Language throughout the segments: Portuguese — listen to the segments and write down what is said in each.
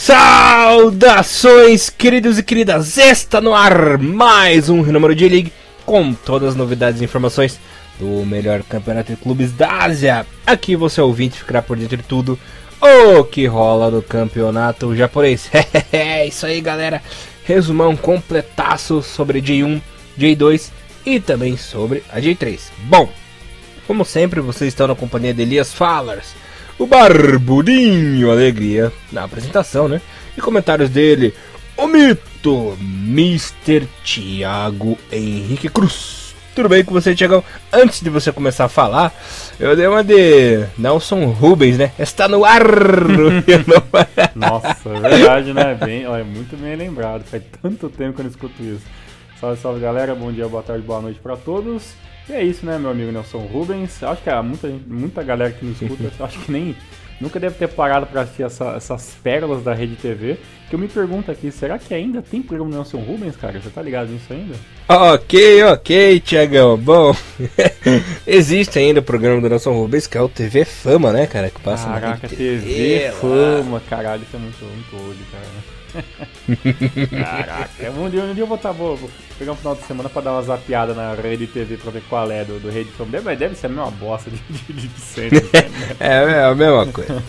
Saudações, queridos e queridas! Está no ar mais um Número J-League com todas as novidades e informações do melhor campeonato de clubes da Ásia. Aqui você ouvinte ficará por dentro de tudo o que rola no campeonato japonês. É isso aí, galera. Resumão completaço sobre J1, J2 e também sobre a J3. Bom, como sempre, vocês estão na companhia de Elias Fallers, o Barbudinho Alegria na apresentação, né? E comentários dele, o mito, Mr. Thiago Henrique Cruz. Tudo bem com você, Thiagão? Antes de você começar a falar, eu dei uma de Nelson Rubens, né? Está no ar! Nossa, é verdade, né? É muito bem lembrado. Faz tanto tempo que eu não escuto isso. Salve, salve, galera. Bom dia, boa tarde, boa noite pra todos. E é isso, né, meu amigo Nelson Rubens. Acho que muita galera que nos escuta, acho que nunca deve ter parado para assistir essas pérolas da Rede TV. Que eu me pergunto aqui, será que ainda tem programa do Nelson Rubens, cara? Você tá ligado nisso ainda? Ok, Thiagão. Bom, existe ainda o programa do Nelson Rubens, que é o TV Fama, né, cara? Que passa Caraca, na Rede TV, TV Fama, caralho, isso é muito hoje, cara. Caraca, um dia eu vou pegar um final de semana pra dar uma zapeada na Rede TV pra ver qual é do Rede Fama. Deve ser a mesma bosta de sempre. É a mesma coisa.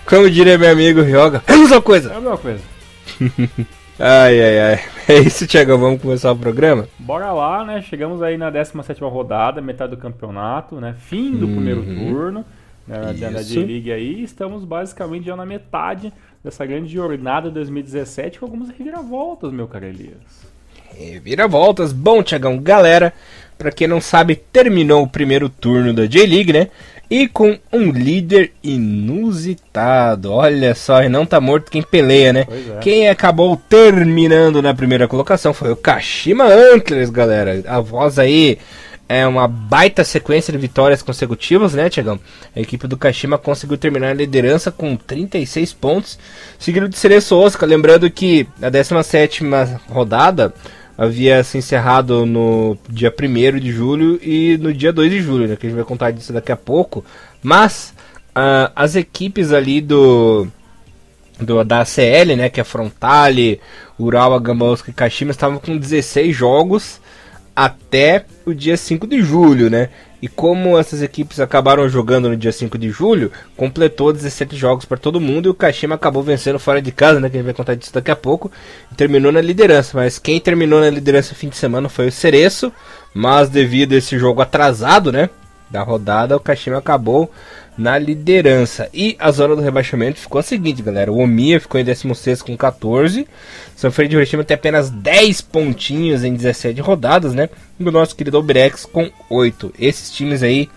Como diria meu amigo Ryoga, é a mesma coisa. É a mesma coisa. Ai. É isso, Thiago, vamos começar o programa? Bora lá, né? Chegamos aí na 17ª rodada, metade do campeonato, né? Fim do primeiro turno, né? Da J-League aí. Estamos basicamente já na metade dessa grande jornada de 2017 com algumas reviravoltas, meu caro Elias. Reviravoltas. Bom, Thiagão, galera, pra quem não sabe, terminou o primeiro turno da J-League, né? E com um líder inusitado. Olha só, e não tá morto quem peleia, né? Pois é. Quem acabou terminando na primeira colocação foi o Kashima Antlers, galera. A voz aí é uma baita sequência de vitórias consecutivas, né, Thiagão? A equipe do Kashima conseguiu terminar a liderança com 36 pontos, seguido de Cereço Osaka. Lembrando que a 17ª rodada havia se encerrado no dia 1º de julho e no dia 2 de julho, né, que a gente vai contar disso daqui a pouco. Mas as equipes ali da ACL, né, que é Frontale, Urawa, Gamauska e Kashima, estavam com 16 jogos até o dia 5 de julho, né? E como essas equipes acabaram jogando no dia 5 de julho, completou 17 jogos para todo mundo e o Kashima acabou vencendo fora de casa, né? Que a gente vai contar disso daqui a pouco. E terminou na liderança, mas quem terminou na liderança no fim de semana foi o Cereço. Mas devido a esse jogo atrasado, né, da rodada, o Kashima acabou na liderança. E a zona do rebaixamento ficou a seguinte, galera. O Omiya ficou em 16º com 14. São Freire de Hiroshima tem apenas 10 pontinhos em 17 rodadas, né? E o nosso querido Obrex com 8. Esses times aí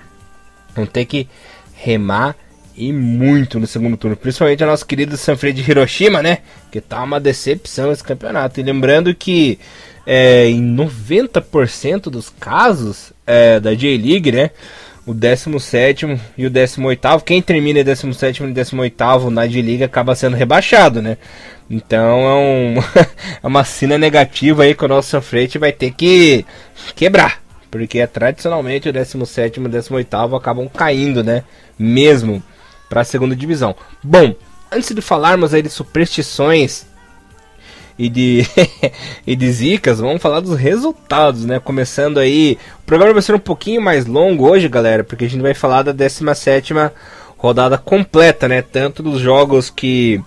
vão ter que remar e muito no segundo turno. Principalmente a nossa querida Sanfrecce de Hiroshima, né? Que tá uma decepção esse campeonato. E lembrando que em 90% dos casos da J-League, né? O 17º e o 18º, quem termina em 17º e 18º na J-League acaba sendo rebaixado, né? Então é uma sina negativa aí que o nosso Sanfrecce vai ter que quebrar, porque tradicionalmente o 17º e o 18º acabam caindo, né? Mesmo para a segunda divisão. Bom, antes de falarmos aí de superstições e de zicas, vamos falar dos resultados, né? Começando aí, o programa vai ser um pouquinho mais longo hoje, galera, porque a gente vai falar da 17ª rodada completa, né? Tanto dos jogos que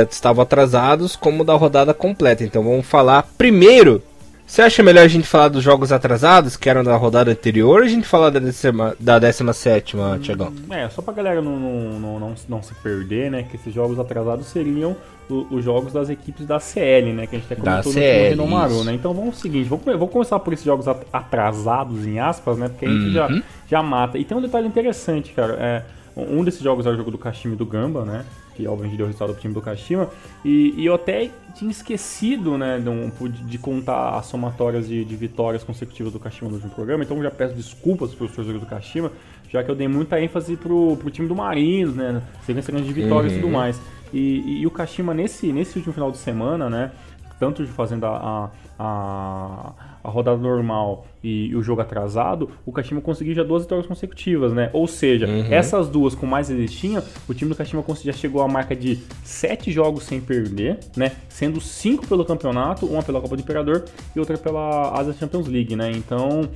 estavam atrasados, como da rodada completa. Então vamos falar primeiro. Você acha melhor a gente falar dos jogos atrasados, que eram da rodada anterior, ou a gente falar da 17ª, Thiagão? Só pra galera não se perder, né, que esses jogos atrasados seriam os jogos das equipes da CL, né, que a gente até comentou no Renomaru, né? Então vamos ao seguinte, vou começar por esses jogos atrasados, em aspas, né, porque a gente já mata. E tem um detalhe interessante, cara, um desses jogos é o jogo do Kashima e do Gamba, né, que obviamente deu resultado pro time do Kashima, e eu até tinha esquecido, né, de contar as somatórias de vitórias consecutivas do Kashima no último programa, então já peço desculpas para os torcedores do Kashima, já que eu dei muita ênfase pro time do Marinos, né, sequência grande de vitórias e tudo mais. E o Kashima nesse último final de semana, né, tanto fazendo a rodada normal e o jogo atrasado, o Kashima conseguiu já 2 vitórias consecutivas, né? Ou seja, essas duas com mais eles tinham, o time do Kashima já chegou à marca de 7 jogos sem perder, né? Sendo 5 pelo campeonato, uma pela Copa do Imperador e outra pela Asia Champions League, né? Então,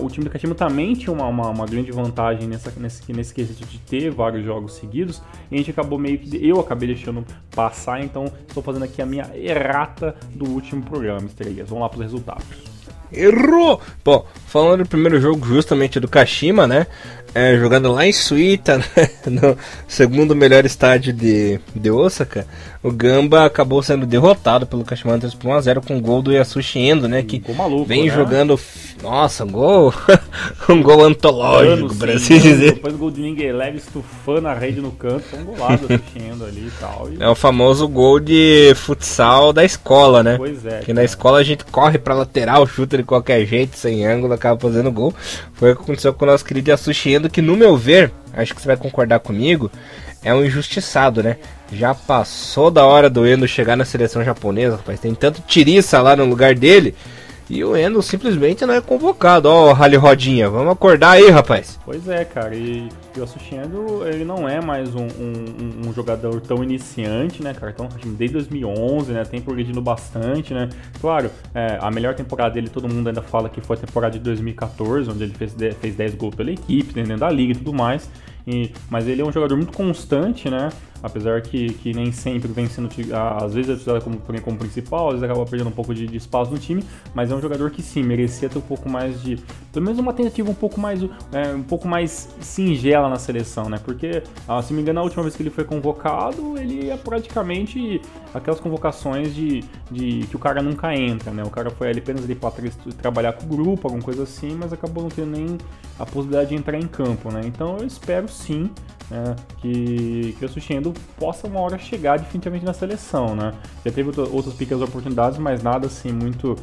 o time do Kashima também tinha uma grande vantagem nesse quesito de ter vários jogos seguidos, e a gente acabou eu acabei deixando passar, então estou fazendo aqui a minha errata do último programa, estrelas. Vamos lá para os resultados. Errou! Bom, falando do primeiro jogo justamente do Kashima, né? Jogando lá em Suita, né? No segundo melhor estádio de Osaka, o Gamba acabou sendo derrotado pelo Kashima Antlers por 1-0 com o gol do Yasushi Endo, né? Que maluco, vem né? Jogando... Nossa, gol... um gol antológico, por assim dizer. Depois do gol de Ninguém Leve estufando a rede no canto, foi um golaço do Yasushi Endo ali e tal. É o famoso gol de futsal da escola, né? Pois é. Que na escola a gente corre pra lateral, chuta de qualquer jeito, sem ângulo, acaba fazendo gol. Foi o que aconteceu com o nosso querido Yasushi Endo, que no meu ver, acho que você vai concordar comigo, é um injustiçado, né? Já passou da hora do Endo chegar na seleção japonesa, rapaz. Tem tanto tiriça lá no lugar dele. E o Endo simplesmente não é convocado. Ó, o Rally Rodinha, vamos acordar aí, rapaz. Pois é, cara. E o Yasushi Endo, ele não é mais um jogador tão iniciante, né, cara? Então, desde 2011, né, tem progredindo bastante, né? Claro, a melhor temporada dele, todo mundo ainda fala que foi a temporada de 2014, onde ele fez 10 gols pela equipe, dentro da liga e tudo mais. Mas ele é um jogador muito constante, né? Apesar que nem sempre vem sendo, às vezes é utilizado como principal, às vezes acaba perdendo um pouco de espaço no time, mas é um jogador que sim, merecia ter um pouco mais de, pelo menos uma tentativa um pouco mais singela na seleção, né? Porque, se não me engano, a última vez que ele foi convocado, ele é praticamente aquelas convocações de que o cara nunca entra, né? O cara foi ali apenas ali para trabalhar com o grupo, alguma coisa assim, mas acabou não tendo nem a possibilidade de entrar em campo, né? Então eu espero sim, que o Yasushi Endo possa uma hora chegar definitivamente na seleção, né? Já teve outras pequenas oportunidades, mas nada assim muito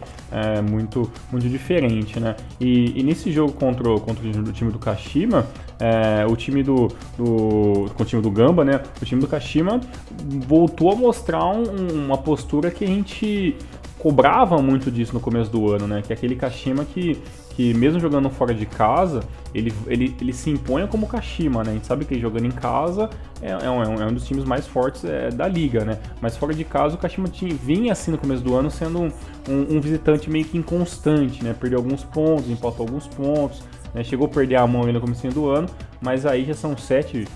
diferente, né? E nesse jogo contra o time do Kashima, com o time do Gamba, né? O time do Kashima voltou a mostrar uma postura que a gente cobrava muito disso no começo do ano, né? Que é aquele Kashima que mesmo jogando fora de casa, ele se impõe como Kashima, né? A gente sabe que ele jogando em casa é um dos times mais fortes da liga, né? Mas fora de casa o Kashima vinha assim no começo do ano sendo um visitante meio que inconstante, né? Perdeu alguns pontos, empatou alguns pontos, né? Chegou a perder a mão ali no começo do ano, mas aí já são 7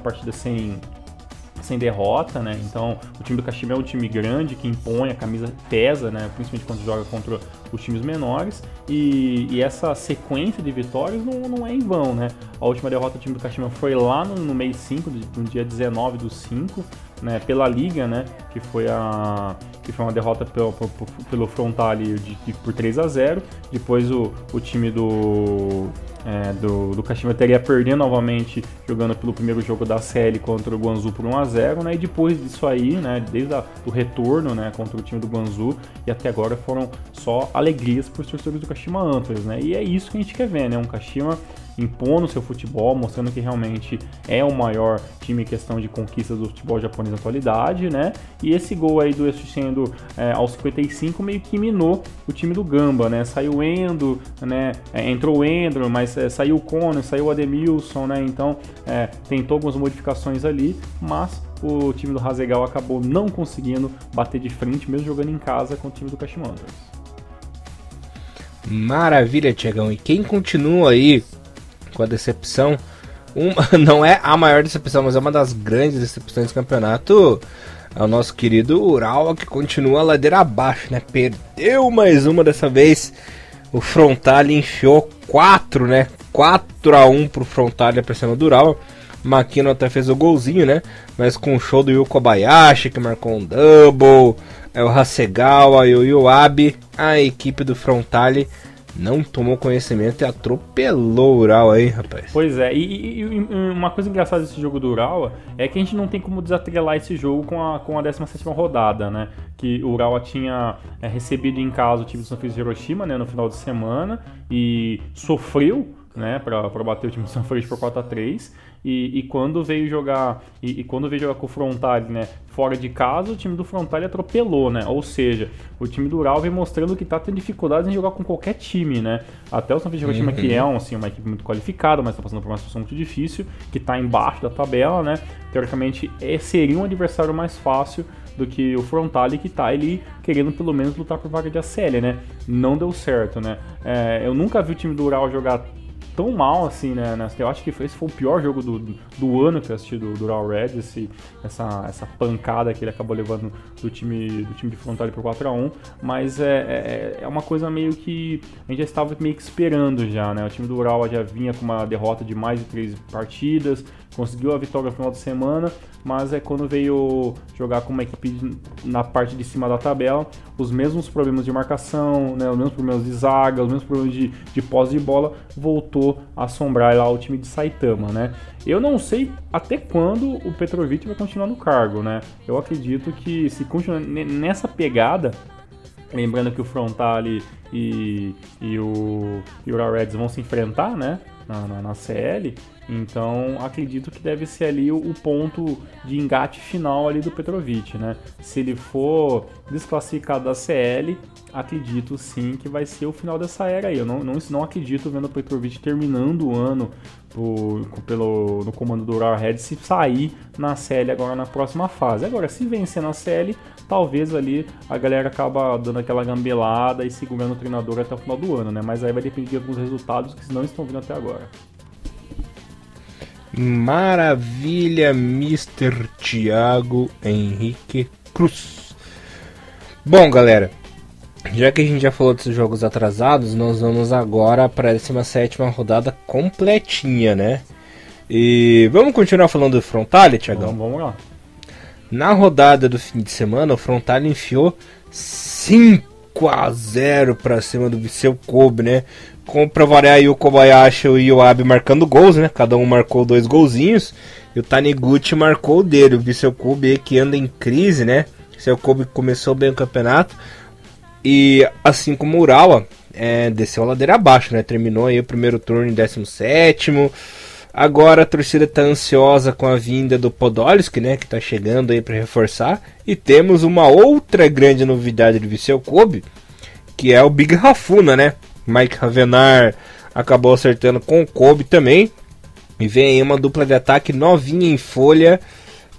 partidas sem derrota, né? Então o time do Kashima é um time grande que impõe, a camisa pesa, né? Principalmente quando joga contra os times menores, e essa sequência de vitórias não é em vão, né? A última derrota do time do Kashima foi lá no mês 5, no dia 19/5, né? Pela Liga, né? Que foi uma derrota pelo Frontale por 3-0. Depois o time do Kashima teria perdendo novamente jogando pelo primeiro jogo da série contra o Guangzhou por 1-0, né? E depois disso aí, né, desde o retorno, né, contra o time do Guangzhou, e até agora foram só alegrias para os torcedores do Kashima Antlers, né? E é isso que a gente quer ver, né? Um Kashima impondo seu futebol, mostrando que realmente é o maior time em questão de conquistas do futebol japonês na atualidade, né? E esse gol aí do Yasushi Endo aos 55 meio que minou o time do Gamba, né? Saiu o Endo, né? Entrou o Endo, mas saiu o Kono, saiu o Ademilson, né? Então tentou algumas modificações ali, mas o time do Hasegawa acabou não conseguindo bater de frente, mesmo jogando em casa com o time do Kashima Antlers. Maravilha, Tiagão. E quem continua aí com a decepção, não é a maior decepção, mas é uma das grandes decepções do campeonato, é o nosso querido Urawa, que continua a ladeira abaixo, né? Perdeu mais uma dessa vez. O Frontale enfiou 4, né? 4-1 pro Frontale pra cima do Urawa. Makino até fez o golzinho, né? Mas com o show do Yu Kobayashi, que marcou um double, o Hasegawa e o Yuabe, a equipe do Frontale não tomou conhecimento e atropelou o Urawa aí, rapaz. Pois é, e uma coisa engraçada desse jogo do Urawa é que a gente não tem como desatrelar esse jogo com a 17ª rodada, né? Que o Urawa tinha recebido em casa o time do Sanfrecce Hiroshima, né, no final de semana, e sofreu né, pra bater o time do Sanfrecce por 4-3. E quando veio jogar com o Frontale, né, fora de casa, o time do Frontale atropelou, né? Ou seja, o time do Ural vem mostrando que tá tendo dificuldades em jogar com qualquer time, né? Até o Sanfrecce Hiroshima, que é assim, uma equipe muito qualificada, mas tá passando por uma situação muito difícil, que tá embaixo da tabela, né? Teoricamente, seria um adversário mais fácil do que o Frontale, que tá ali querendo pelo menos lutar por vaga de ACL, né? Não deu certo, né? Eu nunca vi o time do Ural jogar tão mal assim, né? Eu acho que esse foi o pior jogo do ano que eu assisti do Ural Reds, essa pancada que ele acabou levando do time de Frontale por 4-1, mas é uma coisa meio que a gente já estava meio que esperando já, né? O time do Ural já vinha com uma derrota de mais de 3 partidas, conseguiu a vitória no final de semana, mas quando veio jogar com uma equipe na parte de cima da tabela, os mesmos problemas de marcação, né, os mesmos problemas de zaga, os mesmos problemas de posse de bola, voltou a assombrar lá o time de Saitama, né? Eu não sei até quando o Petrovic vai continuar no cargo, né? Eu acredito que se continuar nessa pegada, lembrando que o Frontale e o Ural Reds vão se enfrentar, né, na CL, então acredito que deve ser ali o ponto de engate final ali do Petrovic, né? Se ele for desclassificado da CL, acredito sim que vai ser o final dessa era aí. Eu não acredito vendo o Petrovic terminando o ano no comando do Ural Red se sair na CL agora na próxima fase. Agora, se vencer na CL, talvez ali a galera acaba dando aquela gambelada e segurando o treinador até o final do ano, né? Mas aí vai depender de alguns resultados que não estão vindo até agora. Maravilha, Mr. Thiago Henrique Cruz. Bom, galera, já que a gente já falou desses jogos atrasados, nós vamos agora para a 17ª rodada completinha, né? E vamos continuar falando do Frontale, Thiagão? Vamos lá. Na rodada do fim de semana, o Frontale enfiou 5-0 para cima do Viseu Kobe, né? Pra variar aí o Kobayashi e o Abe marcando gols, né? Cada um marcou 2 golzinhos. E o Taniguchi marcou o dele. O Viseu Kobe que anda em crise, né? O Viseu Kobe começou bem o campeonato. E assim como o Urawa, desceu a ladeira abaixo, né? Terminou aí o primeiro turno em 17º. Agora a torcida tá ansiosa com a vinda do Podolski, né? Que tá chegando aí para reforçar. E temos uma outra grande novidade do Viseu Kobe, que é o Big Rafuna, né? Mike Ravenar acabou acertando com o Kobe também. E vem aí uma dupla de ataque novinha em folha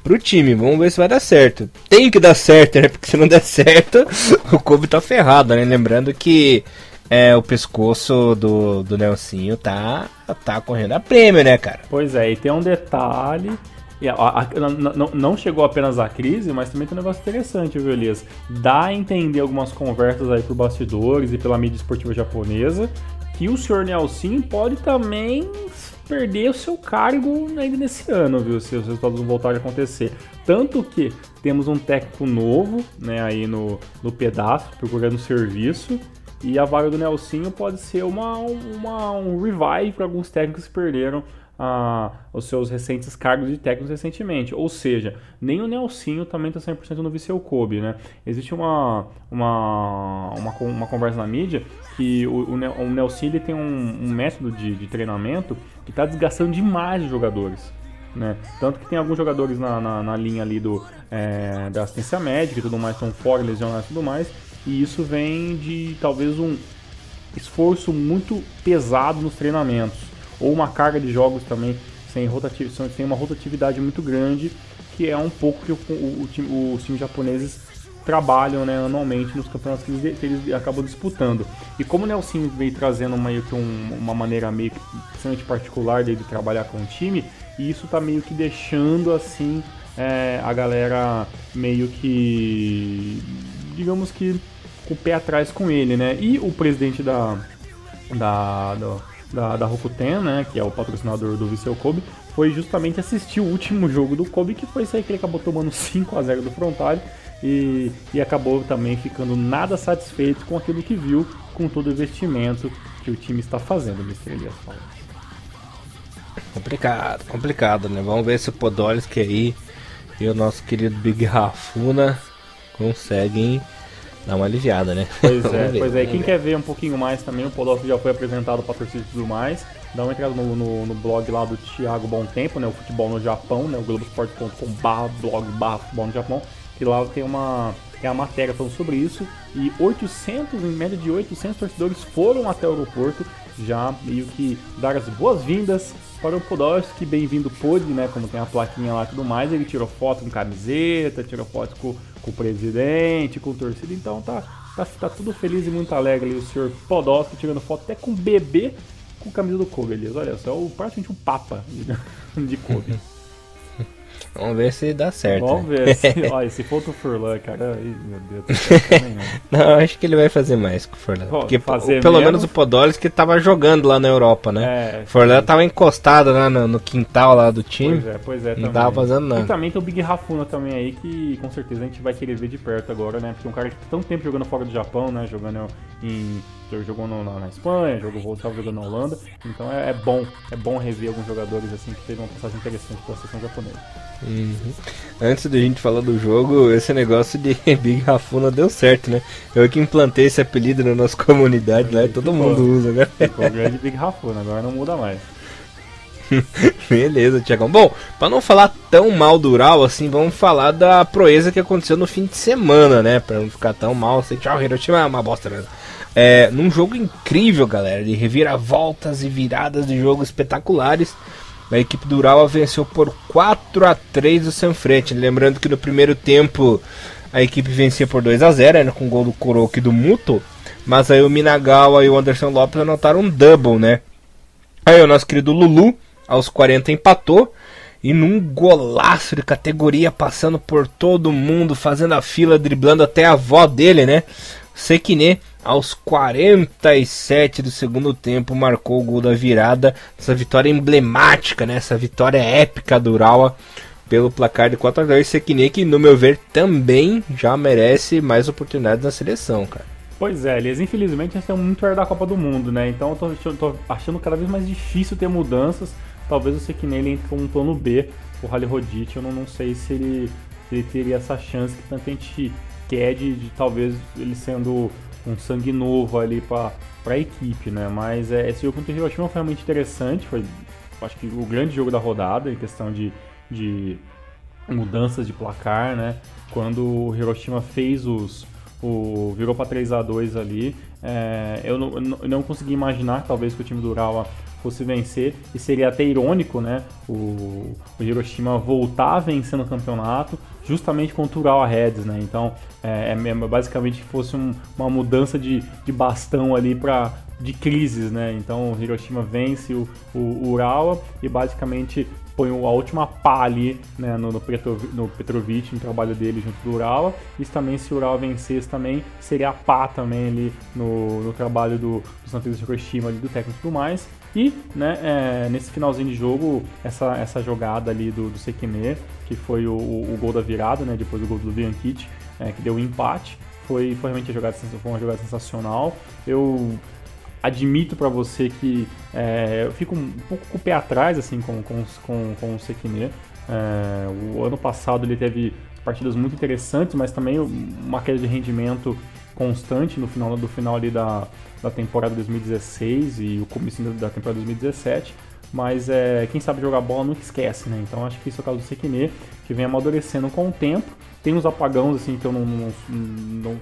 pro time. Vamos ver se vai dar certo. Tem que dar certo, né? Porque se não der certo, o Kobe tá ferrado, né? Lembrando que o pescoço do Nelsinho tá correndo a prêmio, né, cara? Pois é, e tem um detalhe. Não chegou apenas a crise, mas também tem um negócio interessante, viu, Elias? Dá a entender algumas conversas aí por bastidores e pela mídia esportiva japonesa que o senhor Nelsinho pode também perder o seu cargo ainda nesse ano, viu? Se os resultados não voltarem a acontecer. Tanto que temos um técnico novo, né, aí no pedaço, procurando serviço. E a vaga do Nelsinho pode ser um revive para alguns técnicos que perderam os seus recentes cargos de técnicos recentemente. Ou seja, nem o Nelsinho também está 100% no Viseu Kobe, né? Existe uma conversa na mídia que o Nelsinho ele tem um método de treinamento que está desgastando demais os jogadores, né? Tanto que tem alguns jogadores na linha ali da assistência médica e tudo mais, estão fora, lesionados e tudo mais, e isso vem de talvez um esforço muito pesado nos treinamentos, ou uma carga de jogos também sem uma rotatividade muito grande, que é um pouco que os times japoneses trabalham, né, anualmente nos campeonatos que eles acabam disputando. E como o Nelsinho veio trazendo meio que uma maneira meio que bastante particular dele de trabalhar com o time, e isso tá meio que deixando assim a galera meio que, digamos que, com o pé atrás com ele, né? E o presidente da Rakuten, né, que é o patrocinador do Viseu Kobe, foi justamente assistir o último jogo do Kobe, que foi isso aí que ele acabou tomando 5-0 do Frontale e acabou também ficando nada satisfeito com aquilo que viu, com todo o investimento que o time está fazendo, Mr. Elias fala. Complicado, né? Vamos ver se o Podolski aí e o nosso querido Big Rafuna conseguem dar uma aliviada, né? Pois é. Quem quer ver um pouquinho mais também, o Podolski já foi apresentado para a torcida e tudo mais. dá uma entrada no blog lá do Thiago Bom Tempo, né, o Futebol no Japão, né, o globoesporte.com/blog/futebol no Japão, que lá tem a matéria falando sobre isso, e em média de 800 torcedores foram até o aeroporto, já meio que dar as boas-vindas para o Podolski, bem-vindo Pod, né, como tem a plaquinha lá e tudo mais. Ele tirou foto com camiseta, tirou foto com o presidente, com o torcida, então tá tudo feliz e muito alegre ali, o senhor Podolski tirando foto até com o bebê com camisa do Kobe, Elias. Olha só, praticamente um papa de Kobe. Vamos ver se dá certo. Vamos ver. Olha, se for o Furlan, cara, ai, meu Deus do céu, também não. Não, acho que ele vai fazer mais com o Furlan. Porque pelo menos o Podolski tava jogando lá na Europa, né? O Furlan tava encostado lá no quintal lá do time. Pois é, não também. Tava fazendo nada. E também tem o Big Rafuna também aí, que com certeza a gente vai querer ver de perto agora, né? Porque um cara que tá tanto tempo jogando fora do Japão, né? Jogou na Espanha, voltava jogando na Holanda. Então é bom rever alguns jogadores assim que teve uma passagem interessante pela seleção japonesa. Uhum. Antes da gente falar do jogo, esse negócio de Big Rafuna deu certo, né? Eu que implantei esse apelido na nossa comunidade lá e todo mundo usa, né? Ficou o grande Big Rafuna, agora não muda mais. Beleza, Thiagão. Bom, pra não falar tão mal do Ural assim, vamos falar da proeza que aconteceu no fim de semana, né? Pra não ficar tão mal assim, tchau, Hiroshima é uma bosta mesmo. Num jogo incrível, galera, de reviravoltas e viradas de jogo espetaculares, a equipe do Urawa venceu por 4-3 o Sanfrecce. Lembrando que no primeiro tempo a equipe vencia por 2-0, né, com o gol do Kuroki e do Muto, mas aí o Minagawa e o Anderson Lopes anotaram um double, né? Aí o nosso querido Lulu, aos 40, empatou, e num golaço de categoria, passando por todo mundo, fazendo a fila, driblando até a avó dele, né? Sekine, aos 47 do segundo tempo, marcou o gol da virada, essa vitória emblemática, né? Essa vitória épica do Urawa pelo placar de 4-2. Sekine, que no meu ver também já merece mais oportunidades na seleção, cara. Pois é, eles infelizmente estão muito perto da Copa do Mundo, né? Então eu tô achando cada vez mais difícil ter mudanças. Talvez o Sekine ele entre como um plano B, o Halilhodžić, eu não sei se ele teria essa chance que tanta gente quer de talvez ele sendo um sangue novo ali para a equipe, né? Mas esse jogo contra o Hiroshima foi realmente interessante, foi acho que o grande jogo da rodada em questão de mudanças de placar, né? Quando o Hiroshima fez virou para 3-2 ali, eu não consegui imaginar talvez que o time do Urawa fosse vencer, e seria até irônico, né, o Hiroshima voltar vencendo o campeonato justamente contra o Urawa Reds, né? Então basicamente fosse uma mudança de bastão ali de crises, né? Então o Hiroshima vence o Urawa e basicamente põe a última pá ali, né, no Petrovic, no trabalho dele junto do Urawa. Isso também, se o Urawa vencesse também, seria a pá também ali no trabalho do Santos Hiroshima, ali, do técnico e tudo mais. E, né, nesse finalzinho de jogo, essa jogada ali do Sekine, que foi o gol da virada, né, depois do gol do Bianchit, que deu o empate, foi realmente uma jogada sensacional. Eu admito pra você que eu fico um pouco com o pé atrás assim, com o Sekine. O ano passado ele teve partidas muito interessantes, mas também uma queda de rendimento constante no final ali da temporada 2016 e o começo da temporada 2017. Mas quem sabe jogar bola nunca esquece, né? Então acho que isso é o caso do Sekine, que vem amadurecendo com o tempo. Tem uns apagões assim que eu não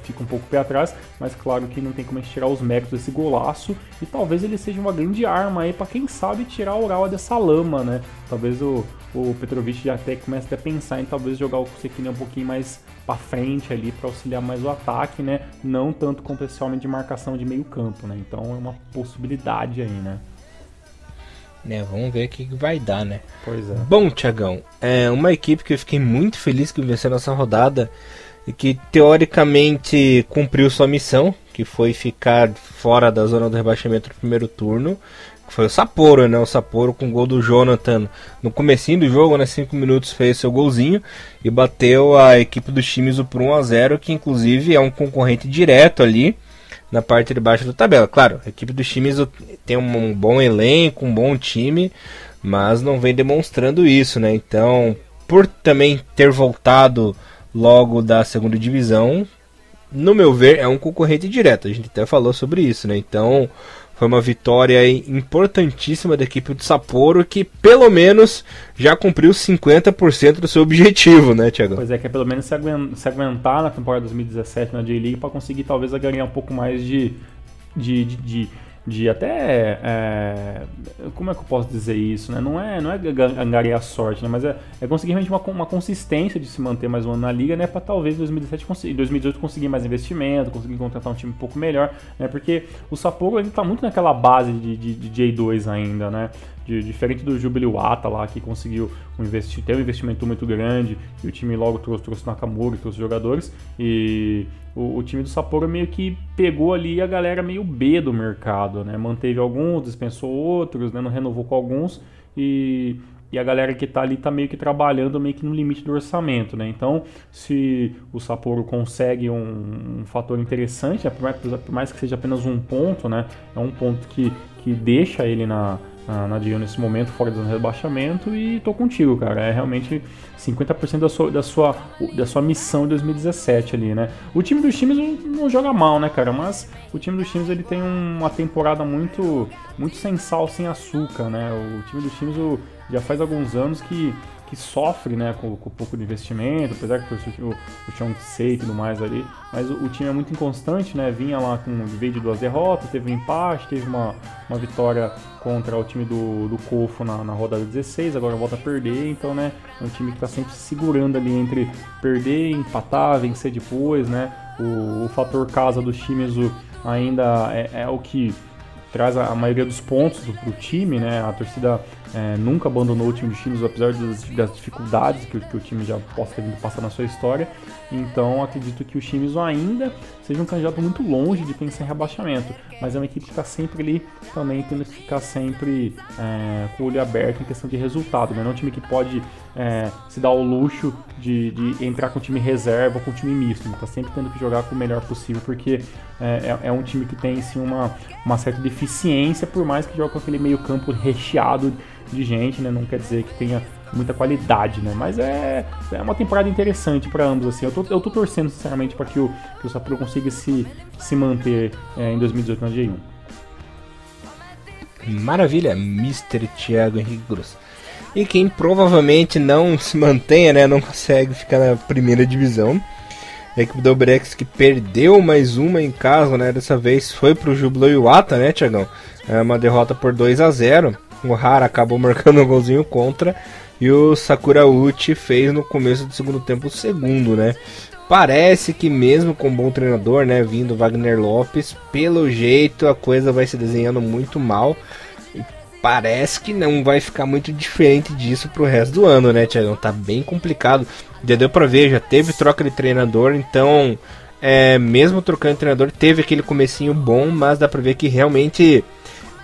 fico um pouco pé atrás, mas claro que não tem como a gente tirar os méritos desse golaço, e talvez ele seja uma grande arma aí para quem sabe tirar o Urawa dessa lama, né? Talvez o Petrovic já até comece a pensar em talvez jogar o Sekine um pouquinho mais para frente ali para auxiliar mais o ataque, né? Não tanto com esse homem de marcação de meio campo, né? Então é uma possibilidade aí, né? Vamos ver o que vai dar, né? Pois é. Bom, Thiagão, uma equipe que eu fiquei muito feliz que venceu nessa rodada e que teoricamente cumpriu sua missão, que foi ficar fora da zona do rebaixamento no primeiro turno, que foi o Sapporo, né? O Sapporo com o gol do Jonathan no comecinho do jogo, né? 5 minutos fez seu golzinho e bateu a equipe do Shimizu por 1-0, que inclusive é um concorrente direto ali na parte de baixo da tabela. Claro, a equipe do Shimizu tem um bom elenco, um bom time, mas não vem demonstrando isso, né? Então, por também ter voltado logo da segunda divisão, no meu ver, é um concorrente direto. A gente até falou sobre isso, né? Então, Foi uma vitória importantíssima da equipe do Sapporo, que pelo menos já cumpriu 50% do seu objetivo, né, Thiago? Pois é, que é pelo menos se aguentar na temporada 2017 na J-League para conseguir talvez ganhar um pouco mais de até, como é que eu posso dizer isso, né? Não é angariar sorte, né? Mas é conseguir realmente uma consistência de se manter mais um ano na liga, né? Para talvez em 2018 conseguir mais investimento, conseguir contratar um time um pouco melhor, né? Porque o Sapporo ele tá muito naquela base de J2 ainda, né? Diferente do Júbilo Iwata lá, que conseguiu ter um investimento muito grande, e o time logo trouxe Nakamura, trouxe jogadores, e o time do Sapporo meio que pegou ali a galera meio B do mercado, né? Manteve alguns, dispensou outros, né? Não renovou com alguns, e a galera que tá ali tá meio que trabalhando meio que no limite do orçamento, né? Então, se o Sapporo consegue um fator interessante, né? por mais que seja apenas um ponto, né? É um ponto que deixa ele na J1 nesse momento, fora do rebaixamento, e tô contigo, cara. É realmente 50% da sua missão de 2017 ali, né? O time dos times não joga mal, né, cara? Mas o time dos times ele tem uma temporada muito sem sal, sem açúcar, né? O time dos times já faz alguns anos que sofre, né, com pouco de investimento, apesar que o Cheongsei e tudo mais ali, mas o time é muito inconstante, né, veio de 2 derrotas, teve um empate, teve uma vitória contra o time do Kofu na rodada 16, agora volta a perder, então, né, é um time que está sempre se segurando ali entre perder, empatar, vencer depois, né, o fator casa dos times ainda é o que traz a maioria dos pontos pro time, né? A torcida nunca abandonou o time dos times, apesar das dificuldades que o time já possa ter vindo passar na sua história. Então, acredito que os times ainda sejam um candidato muito longe de pensar em rebaixamento, mas é uma equipe que está sempre ali, também tendo que ficar sempre com o olho aberto em questão de resultado, né? Não é um time que pode se dar o luxo de entrar com o time reserva ou com o time misto, está sempre tendo que jogar com o melhor possível, porque é um time que tem sim, uma certa deficiência, por mais que jogue com aquele meio campo recheado de gente, né? Não quer dizer que tenha muita qualidade, né? Mas é uma temporada interessante para ambos, assim. Eu tô torcendo sinceramente para que o Sapporo consiga se manter em 2018 na J1. Maravilha, Mr. Thiago Henrique Grosso. E quem provavelmente não se mantenha, né? Não consegue ficar na primeira divisão. A equipe do Obrex, que perdeu mais uma em casa, né? Dessa vez foi pro Júbilo Iwata, né, Thiagão? Uma derrota por 2-0. O Hara acabou marcando um golzinho contra. E o Sakura Uchi fez no começo do segundo tempo o segundo, né? Parece que mesmo com um bom treinador, né? Vindo Wagner Lopes, pelo jeito a coisa vai se desenhando muito mal. E parece que não vai ficar muito diferente disso pro resto do ano, né, Thiagão? Tá bem complicado. Já deu pra ver, já teve troca de treinador, então mesmo trocando de treinador, teve aquele comecinho bom, mas dá pra ver que realmente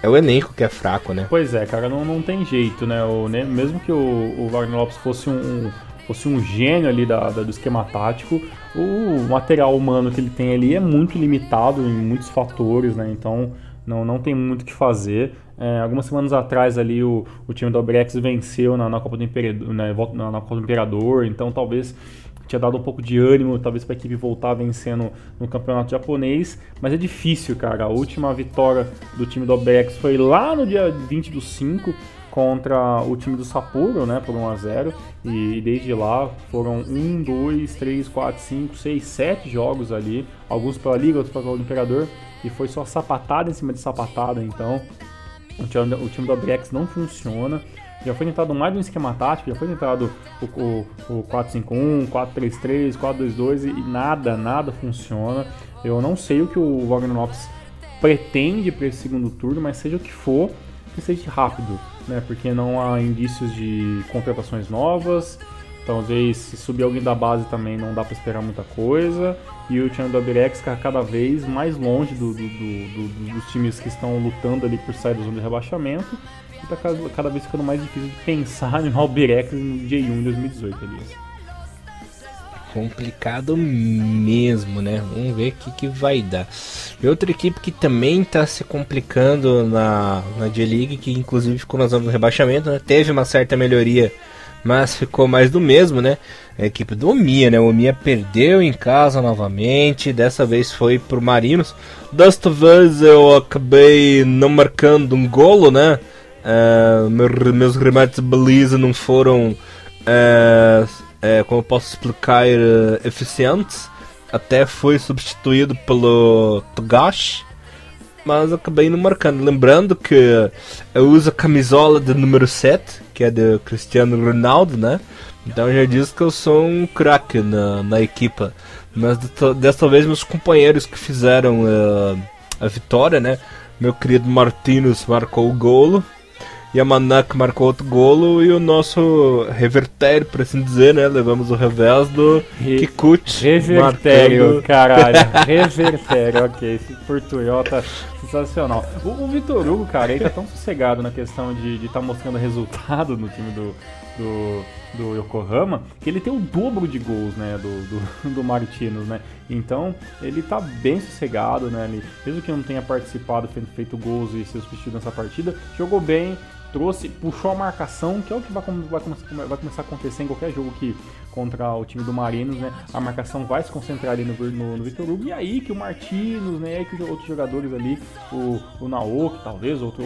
é o elenco que é fraco, né? Pois é, cara, não tem jeito, né? Mesmo que o Wagner Lopes fosse um gênio ali do esquema tático, o material humano que ele tem ali é muito limitado em muitos fatores, né? Então não tem muito o que fazer. Algumas semanas atrás ali o time do Obrex venceu na Copa do Imperador, na Copa do Imperador, então talvez tinha dado um pouco de ânimo, talvez para a equipe voltar vencendo no campeonato japonês, mas é difícil, cara. A última vitória do time do Obrex foi lá no dia 20/5 contra o time do Sapporo, né, por 1-0, e desde lá foram 1, 2, 3, 4, 5, 6, 7 jogos ali, alguns pela Liga, outros pelo Imperador, e foi só sapatada em cima de sapatada. Então o time do Obrex não funciona. Já foi tentado mais de um esquema tático, já foi tentado o 4-5-1, 4-3-3, 4-2-2 e nada funciona. Eu não sei o que o Wagner Lopes pretende para esse segundo turno, mas seja o que for, que seja rápido, né? Porque não há indícios de contratações novas. Talvez se subir alguém da base também não dá para esperar muita coisa. E o time do Obrex está cada vez mais longe dos times que estão lutando ali por sair da zona de rebaixamento. E está cada vez ficando mais difícil de pensar em Obrex no J1 em 2018 ali. Complicado mesmo, né? Vamos ver o que vai dar. E outra equipe que também está se complicando na J-League, que inclusive ficou na zona do rebaixamento, né? Teve uma certa melhoria mas ficou mais do mesmo, né? A equipe do Omiya, né? O Omiya perdeu em casa novamente, dessa vez foi pro Marinos. Desta vez eu acabei não marcando um golo, né? Meus remates de baliza não foram, como eu posso explicar, eficientes. Até foi substituído pelo Togashi, mas acabei não marcando. Lembrando que eu uso a camisola de número 7, que é de Cristiano Ronaldo, né? Então já diz que eu sou um craque na equipa. Mas dessa vez meus companheiros que fizeram a vitória, né? Meu querido Martínez marcou o golo, Yamanak marcou outro golo e o nosso revertério, por assim dizer, né? Levamos o revés do Kikuchi. Revertério, caralho. Revertério, ok. Esse portunhol tá sensacional. O Vitor Hugo, cara, ele tá tão sossegado na questão de tá mostrando resultado no time do Yokohama, que ele tem o dobro de gols, né, do Martínez, né? Então, ele tá bem sossegado, né? Ele, mesmo que não tenha participado, feito gols e sido substituído nessa partida, jogou bem, puxou a marcação, que é o que vai começar a acontecer em qualquer jogo contra o time do Marinos, né? A marcação vai se concentrar ali no Vitor Hugo, e aí que o Martínez, né? Aí que os outros jogadores ali, o Naoki, talvez, outro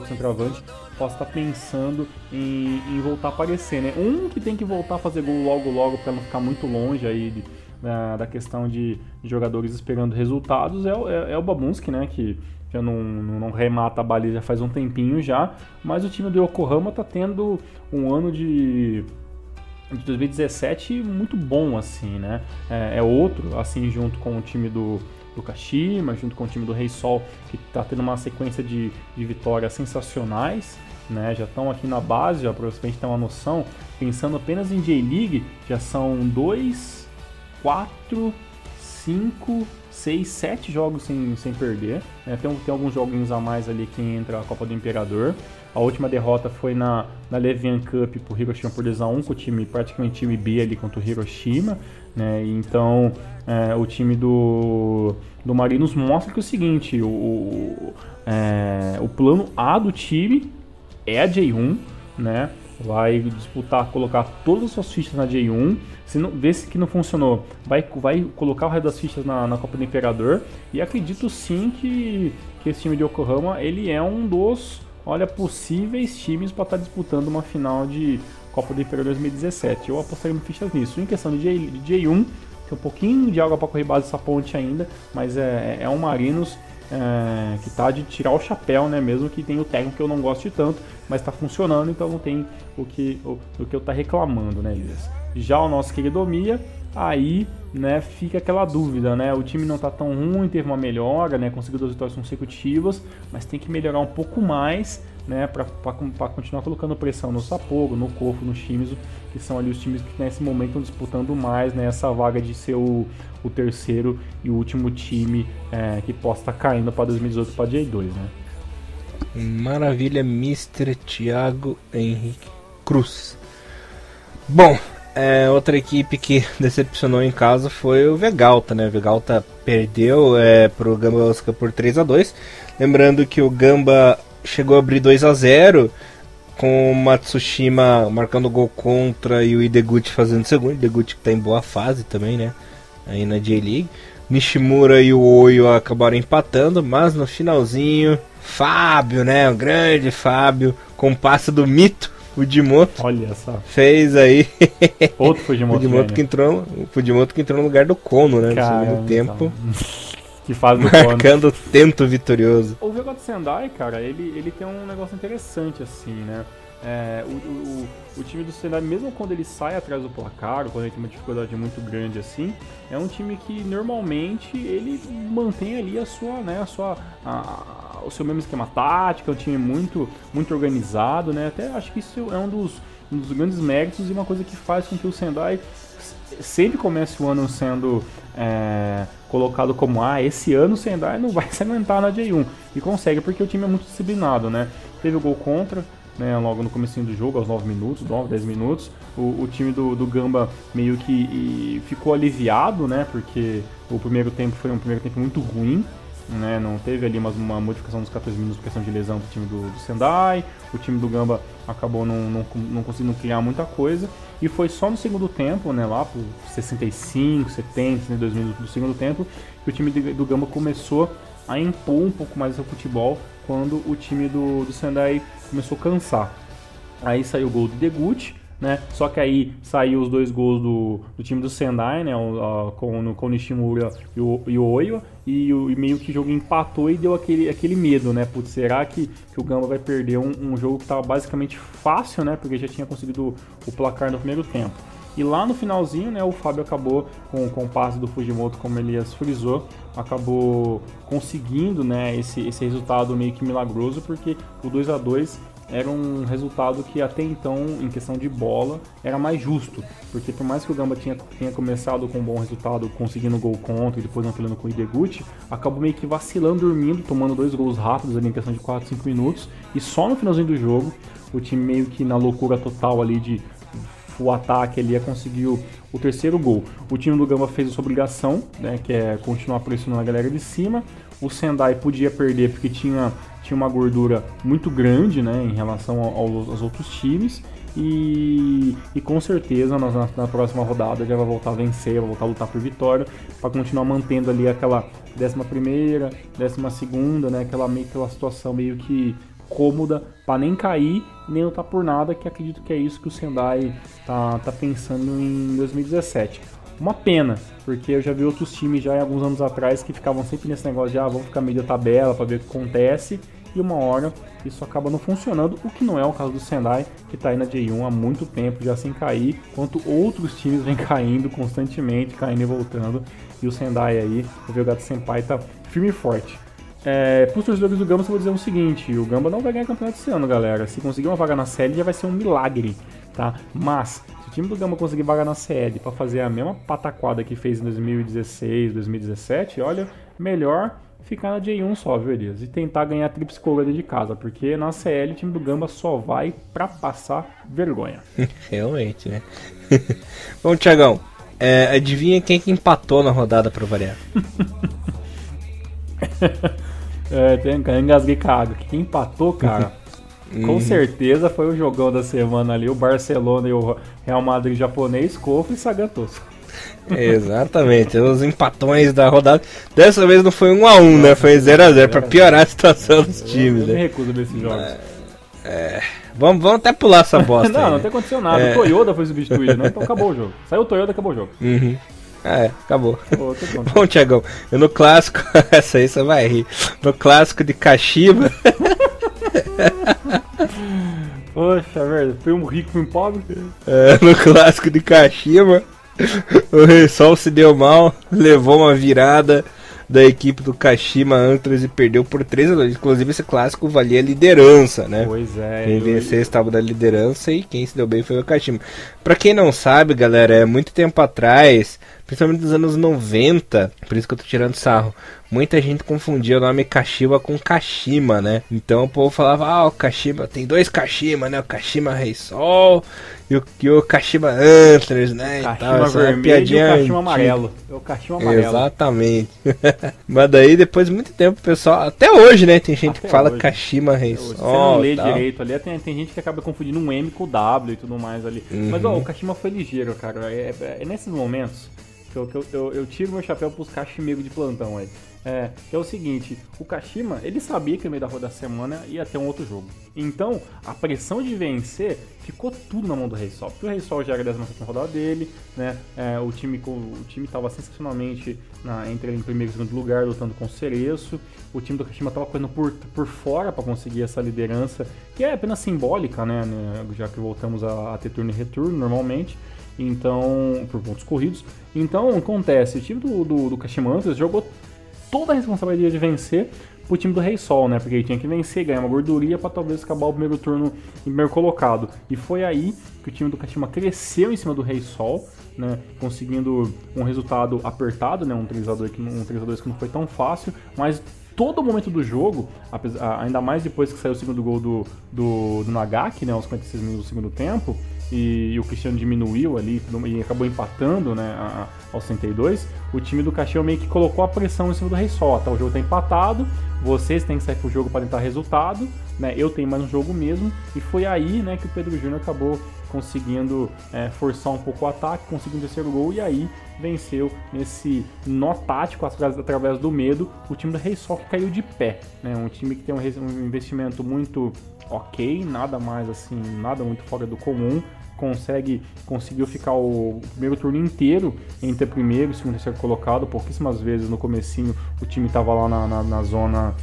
centroavante, possa estar pensando em voltar a aparecer, né? Um que tem que voltar a fazer gol logo para não ficar muito longe aí da questão de jogadores esperando resultados é o Babunski, né? Que já não remata a baliza faz um tempinho já, mas o time do Yokohama tá tendo um ano de 2017 muito bom, assim, né? É outro, assim, junto com o time do Kashima, junto com o time do Rei Sol, que tá tendo uma sequência de vitórias sensacionais, né? Já estão aqui na base, já pra gente ter uma noção, pensando apenas em J-League, já são 2, 4, 5, 6, 7 jogos sem perder, né? Tem alguns joguinhos a mais ali que entra a Copa do Imperador. A última derrota foi na Levian Cup por Hiroshima por 2-1, com o time, praticamente time B ali contra o Hiroshima, né? Então o time do Marinos mostra que é o seguinte, o plano A do time é a J1, né? Vai disputar, colocar todas as suas fichas na J1. Se não, ver se que não funcionou, vai colocar o resto das fichas na Copa do Imperador. E acredito sim que esse time de Yokohama, ele é um dos, possíveis times para estar disputando uma final de Copa do Imperador 2017. Eu apostaria fichas nisso. Em questão de J1, tem um pouquinho de água para correr base dessa ponte ainda, mas é um Marinos que tá de tirar o chapéu, né? Mesmo que tenha o técnico que eu não gosto de tanto, mas tá funcionando, então não tem o que eu tá reclamando, né, Elias? Já o nosso querido Omiya, aí, né, fica aquela dúvida, né? O time não tá tão ruim, teve uma melhora, né? Conseguiu 2 vitórias consecutivas, mas tem que melhorar um pouco mais, né? Pra continuar colocando pressão no Sapporo, no Kofu, no Shimizu, que são ali os times que nesse momento estão disputando mais, né? Essa vaga de ser o terceiro e o último time que possa estar caindo para 2018 para J2, né? Maravilha, Mr. Thiago Henrique Cruz. Bom, outra equipe que decepcionou em casa foi o Vegalta, né? O Vegalta perdeu pro Gamba Osaka por 3-2. Lembrando que o Gamba chegou a abrir 2-0 com o Matsushima marcando gol contra e o Ideguchi fazendo segundo. O Ideguchi que tá em boa fase também, né? Aí na J-League. Nishimura e o Oyo acabaram empatando, mas no finalzinho, Fábio, né? O grande Fábio, com o passe do mito, Fujimoto. Olha só. Fez aí. Outro Fujimoto que entrou no lugar do Kono, né? Caramba, no segundo tempo. Que faz do marcando tento vitorioso. O Vegalta Sendai, cara, ele tem um negócio interessante assim, né? O time do Sendai, mesmo quando ele sai atrás do placar, quando ele tem uma dificuldade muito grande assim, é um time que normalmente ele mantém ali o seu mesmo esquema tático, é um time muito, muito organizado, né? Até acho que isso é um dos grandes méritos e uma coisa que faz com que o Sendai sempre comece o ano sendo colocado como esse ano o Sendai não vai se aguentar na J1, e consegue porque o time é muito disciplinado, né? Teve o gol contra, né, logo no comecinho do jogo, aos 9 minutos, 10 minutos, o time do Gamba meio que ficou aliviado, né, porque o primeiro tempo foi um primeiro tempo muito ruim, né? Não teve ali uma modificação dos 14 minutos por questão de lesão do time do Sendai. O time do Gamba acabou não conseguindo criar muita coisa. E foi só no segundo tempo, né, lá por 65, 70, 72 minutos do segundo tempo, que o time do Gamba começou a impor um pouco mais o futebol, quando o time do Sendai começou a cansar. Aí saiu o gol do Deguchi, né? Só que aí saiu os 2 gols do time do Sendai, né? Com o Nishimura e o Oiwa, e meio que o jogo empatou e deu aquele medo, né? Putz, será que o Gamba vai perder um jogo que estava basicamente fácil, né? Porque já tinha conseguido o placar no primeiro tempo. E lá no finalzinho, né, o Fábio acabou, com o passe do Fujimoto, como ele frisou, acabou conseguindo, né, esse resultado meio que milagroso, porque o 2-2 era um resultado que até então, em questão de bola, era mais justo. Porque por mais que o Gamba tenha começado com um bom resultado, conseguindo gol contra e depois não apelando com o Ideguchi, acabou meio que vacilando, dormindo, tomando 2 gols rápidos ali em questão de 4, 5 minutos. E só no finalzinho do jogo, o time meio que na loucura total ali de o ataque, ele conseguiu o terceiro gol. O time do Gamba fez a sua obrigação, né, que é continuar pressionando a galera de cima. O Sendai podia perder porque tinha uma gordura muito grande, né, em relação aos outros times. E com certeza na próxima rodada já vai voltar a vencer, vai voltar a lutar por vitória, para continuar mantendo ali aquela 11ª, 12ª, né, aquela situação meio que cômoda para nem cair, nem lutar por nada, que acredito que é isso que o Sendai tá pensando em 2017. Uma pena, porque eu já vi outros times já alguns anos atrás que ficavam sempre nesse negócio de vamos ficar meio da tabela para ver o que acontece, e uma hora isso acaba não funcionando, o que não é o caso do Sendai, que tá aí na J1 há muito tempo já sem cair, enquanto outros times vêm caindo constantemente, caindo e voltando, e o Sendai aí, o Velgato Senpai, tá firme e forte. Para os torcedores do Gamba, eu vou dizer o seguinte: o Gamba não vai ganhar campeonato esse ano, galera. Se conseguir uma vaga na CL, já vai ser um milagre, tá? Mas, se o time do Gamba conseguir vaga na CL para fazer a mesma pataquada que fez em 2016, 2017, olha, melhor ficar na J1 só, viu, Elias? E tentar ganhar a tríplice coroa dentro de casa, porque na CL o time do Gamba só vai para passar vergonha. Realmente, né? Bom, Thiagão, adivinha quem que empatou na rodada para variar? Engasguei com a água. Quem empatou, cara, com certeza foi o jogão da semana ali, o Barcelona e o Real Madrid japonês, Kofu e Sagan Tosso. Exatamente, os empatões da rodada. Dessa vez não foi 1-1, né? Foi 0-0 para piorar a situação dos times. Eu me recuso a ver esses jogos. Vamos até pular essa bosta. Não tem aconteceu nada. O Toyota foi substituído, né? Então acabou o jogo. Saiu o Toyota, acabou o jogo. Acabou. Bom, Thiagão, no clássico, essa aí você vai rir. No clássico de Kashima. Poxa, velho, foi um rico e um pobre. No clássico de Kashima, o Reysol se deu mal, levou uma virada da equipe do Kashima Antlers e perdeu por 3-2. Inclusive esse clássico valia a liderança, né? Pois é. Quem venceu estava da liderança e quem se deu bem foi o Kashima. Pra quem não sabe, galera, muito tempo atrás, principalmente nos anos 90, por isso que eu tô tirando sarro, muita gente confundia o nome Kashima com Kashima, né? Então o povo falava, o Kashima, tem 2 Kashima, né? O Kashima Reysol e o Kashima Antlers, né? Kashima vermelho e o Kashima amarelo. É o Kashima amarelo. Exatamente. Mas daí, depois de muito tempo, o pessoal, até hoje, né? Tem gente que fala hoje. Kashima Reysol. Você não lê direito ali, tem gente que acaba confundindo um M com o W e tudo mais ali. Mas o Kashima foi ligeiro, cara. É nesses momentos que eu tiro meu chapéu pros Kashimeiros de plantão aí. Que é o seguinte, o Kashima, ele sabia que no meio da rodada da semana ia ter um outro jogo. Então, a pressão de vencer ficou tudo na mão do Reysol. Porque o Reysol já era a 17ª rodada dele, né? O time estava sensacionalmente entre em primeiro e segundo lugar, lutando com o Cereço. O time do Kashima estava correndo por fora para conseguir essa liderança, que é apenas simbólica, né? Já que voltamos a ter turno e retorno normalmente. Então, por pontos corridos. Então, acontece, o time do Kashima Antlers jogou toda a responsabilidade de vencer pro time do Reysol, né? Porque ele tinha que vencer, ganhar uma gordurinha para talvez acabar o primeiro turno em primeiro colocado. E foi aí que o time do Kashima cresceu em cima do Reysol, né? Conseguindo um resultado apertado, né? Um 3-2 que não foi tão fácil, mas todo o momento do jogo, ainda mais depois que saiu o segundo gol do Nagaki, né? Aos 46 minutos do segundo tempo, e o Cristiano diminuiu ali e acabou empatando, né, aos 62, o time do Kashima meio que colocou a pressão em cima do Reysol. Tá, o jogo tá empatado, vocês têm que sair pro jogo para tentar resultado, né, eu tenho mais um jogo mesmo, e foi aí, né, que o Pedro Júnior acabou conseguindo forçar um pouco o ataque, conseguindo o terceiro gol, e aí venceu nesse nó tático através do medo o time do Reysol, que caiu de pé, né, um time que tem um investimento muito ok, nada mais assim, nada muito fora do comum, conseguiu ficar o primeiro turno inteiro entre primeiro e segundo e terceiro colocado. Pouquíssimas vezes no comecinho o time estava lá na zona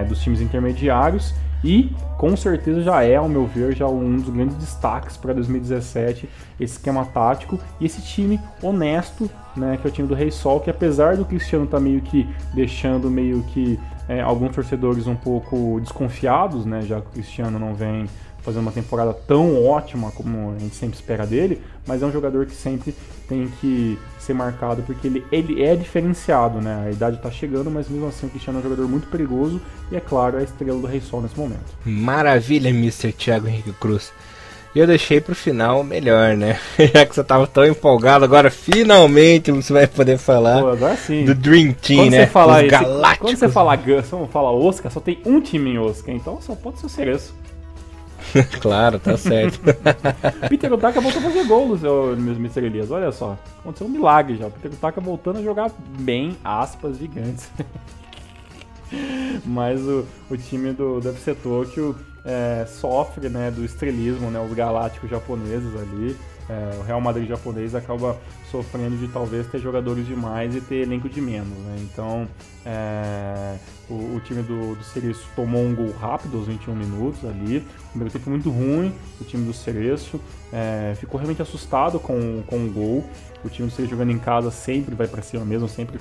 dos times intermediários, e com certeza já ao meu ver, já um dos grandes destaques para 2017, esse esquema tático e esse time honesto, né, que é o time do Reysol, que apesar do Cristiano estar meio que deixando alguns torcedores um pouco desconfiados, né, já que o Cristiano não vem fazendo uma temporada tão ótima como a gente sempre espera dele, mas é um jogador que sempre tem que ser marcado, porque ele é diferenciado, né? A idade tá chegando, mas mesmo assim o Cristiano é um jogador muito perigoso e, é claro, é a estrela do Reysol nesse momento. Maravilha, Mr. Thiago Henrique Cruz. E eu deixei pro final o melhor, né? Já que você tava tão empolgado, agora finalmente você vai poder falar. Pô, agora sim. Do Dream Team, quando né? Você fala Os Galácticos. Quando você fala Oscar, só tem um time em Oscar, então só pode ser o Cereço. Claro, tá certo. Peter Utaka voltou a fazer gol no Mr. Elias, olha só. Aconteceu um milagre já. Peter Utaka voltando a jogar bem, aspas gigantes. Mas o time do FC Tokyo sofre, né, do estrelismo, né, os galácticos japoneses ali. O Real Madrid japonês acaba sofrendo de talvez ter jogadores demais e ter elenco de menos, né? Então o time do Cereço tomou um gol rápido aos 21 minutos ali, o primeiro tempo muito ruim, o time do Cereço ficou realmente assustado com o gol. O time do Cereço jogando em casa sempre vai para cima mesmo, sempre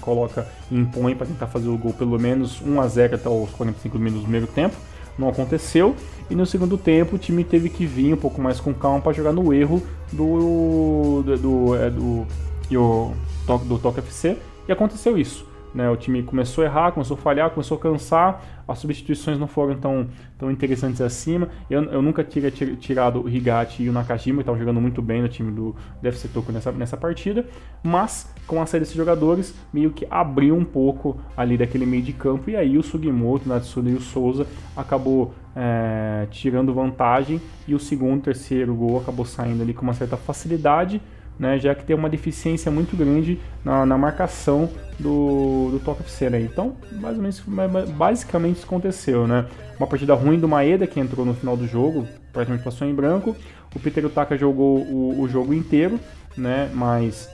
impõe para tentar fazer o gol pelo menos 1-0 até os 45 minutos do primeiro tempo. Não aconteceu, e no segundo tempo o time teve que vir um pouco mais com calma para jogar no erro do Tokyo FC, e aconteceu isso, né? O time começou a errar, começou a falhar, começou a cansar, as substituições não foram tão interessantes acima. Eu nunca teria tirado o Higachi e o Nakajima, que estavam jogando muito bem no time do FC Tokyo nessa partida, mas com a saída desses jogadores, meio que abriu um pouco ali daquele meio de campo, e aí o Sugimoto, o Natsuda e o Souza acabou tirando vantagem, e o segundo e terceiro gol acabou saindo ali com uma certa facilidade, né, já que tem uma deficiência muito grande na marcação do Tokyo FC, né? Então, basicamente isso aconteceu, né? Uma partida ruim do Maeda, que entrou no final do jogo, praticamente passou em branco. O Peter Utaka jogou o jogo inteiro, né? Mas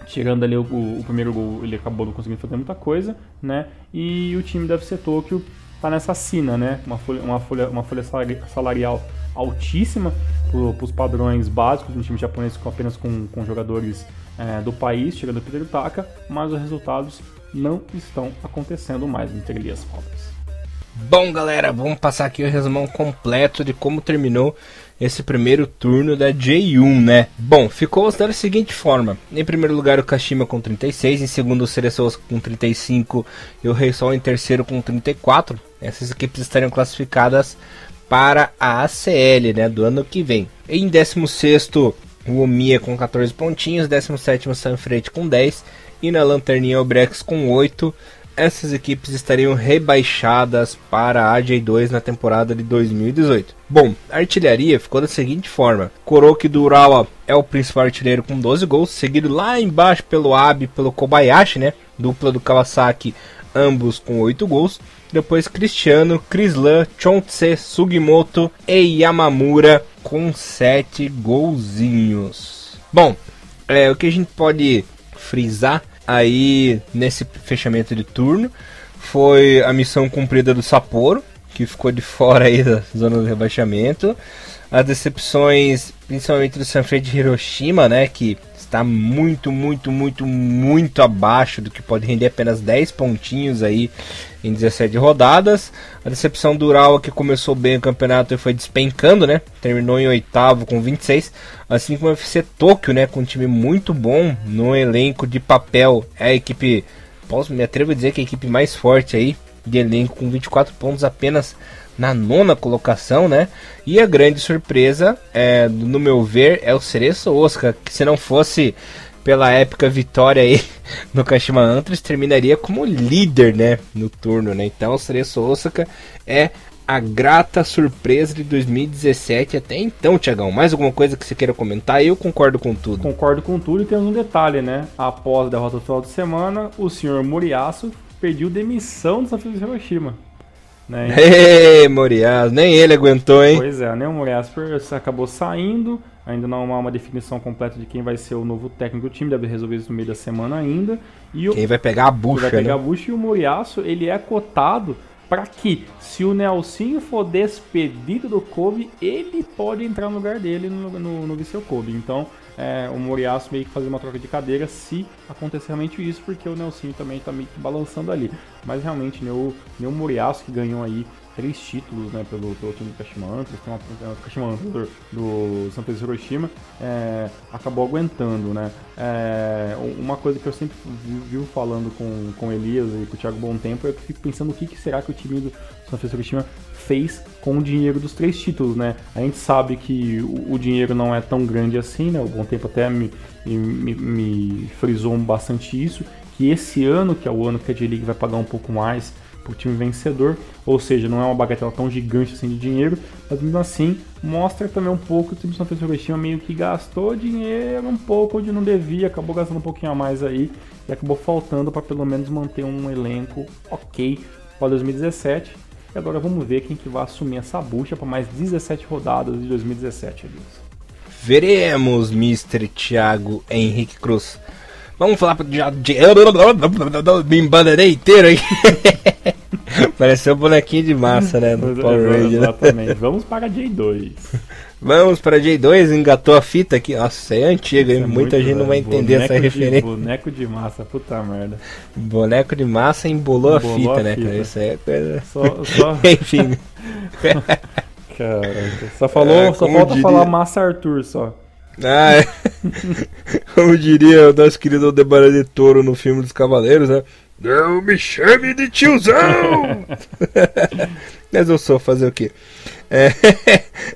tirando ali o primeiro gol, ele acabou não conseguindo fazer muita coisa, né? E o time da FC Tokyo tá nessa sina, né? Uma folha salarial altíssima para os padrões básicos do time japonês, apenas com jogadores do país, chegando o Peter Utaka, mas os resultados não estão acontecendo mais entre Elias Roberts. Bom, galera, vamos passar aqui o resumão completo de como terminou esse primeiro turno da J1, né? Bom, ficou da seguinte forma: em primeiro lugar o Kashima com 36, em segundo o Cereço com 35 e o Reysol em terceiro com 34. Essas equipes estariam classificadas para a ACL, né, do ano que vem. Em 16º o Omiya com 14 pontinhos, 17º o Sanfrecce com 10 e na lanterninha o Brex com 8. Essas equipes estariam rebaixadas para a J2 na temporada de 2018. Bom, a artilharia ficou da seguinte forma: Kuroki do Urawa é o principal artilheiro com 12 gols, seguido lá embaixo pelo Abe e pelo Kobayashi, né, dupla do Kawasaki, ambos com 8 gols. Depois Cristiano, Crislan, Chonse, Sugimoto e Yamamura com 7 golzinhos. Bom, o que a gente pode frisar aí nesse fechamento de turno foi a missão cumprida do Sapporo, que ficou de fora aí da zona do rebaixamento. As decepções, principalmente do Sanfrecce de Hiroshima, né, que está muito abaixo do que pode render apenas 10 pontinhos aí em 17 rodadas. A decepção do Urawa, que começou bem o campeonato e foi despencando, né, terminou em 8º com 26, assim como o FC Tokyo, né, com um time muito bom no elenco de papel. É a equipe, me atrevo a dizer que é a equipe mais forte aí de elenco com 24 pontos apenas na 9ª colocação, né? E a grande surpresa, no meu ver, é o Cereço Osaka, que se não fosse pela épica vitória aí no Kashima Antlers, terminaria como líder, né, no turno, né? Então o Cereço Osaka é a grata surpresa de 2017 até então, Thiagão. Mais alguma coisa que você queira comentar? Eu concordo com tudo. Concordo com tudo, e temos um detalhe, né? Após a derrota do final de semana, o senhor Moriyasu pediu demissão do Santos Hiroshima. Né? Ei, Moriyasu, nem ele aguentou, hein? Pois é, né? O Moriyasu acabou saindo, ainda não há uma definição completa de quem vai ser o novo técnico do time, deve resolver isso no meio da semana ainda. E quem vai pegar a bucha, vai pegar a bucha, e o Moriyasu, ele é cotado para que, se o Nelsinho for despedido do Kobe, ele pode entrar no lugar dele no Viseu Kobe. Então, o Moriyasu meio que fazer uma troca de cadeira se acontecer realmente isso, porque o Nelsinho também está meio que balançando ali. Mas realmente, nem o Moriyasu, que ganhou aí 3 títulos, né, pelo time do Kashima Antlers, tem uma Kashima Antlers do Santos Hiroshima, acabou aguentando, né. Uma coisa que eu sempre vivo falando com o Elias e com o Thiago Bom Tempo, é que eu fico pensando o que será que o time do Santos Hiroshima fez com o dinheiro dos 3 títulos, né. A gente sabe que o dinheiro não é tão grande assim, né, o Bom Tempo até me frisou bastante isso, que esse ano, que é o ano que a J-League vai pagar um pouco mais pro time vencedor, ou seja, não é uma bagatela tão gigante assim de dinheiro, mas mesmo assim mostra também um pouco que o time do Santos Hiroshima meio que gastou dinheiro um pouco onde não devia, acabou gastando um pouquinho a mais aí e acabou faltando para pelo menos manter um elenco ok para 2017. E agora vamos ver quem que vai assumir essa bucha para mais 17 rodadas de 2017, Elias. Veremos, Mr. Thiago Henrique Cruz. Vamos falar de me embananei inteiro aí. Pareceu um bonequinho de massa, né? No Power Ranger. Exatamente. Vamos para a J2. Vamos para a J2, engatou a fita aqui. Nossa, é antiga, hein? Muita gente não vai entender essa referência. Boneco de massa, puta merda. Boneco de massa embolou a fita, né, cara? Isso aí é coisa. Só... Enfim. Caraca. Só falta falar Massa Arthur só. Como diria o nosso querido Aldebaran de Toro no filme dos Cavaleiros, né? Não me chame de tiozão! Mas eu sou, fazer o quê?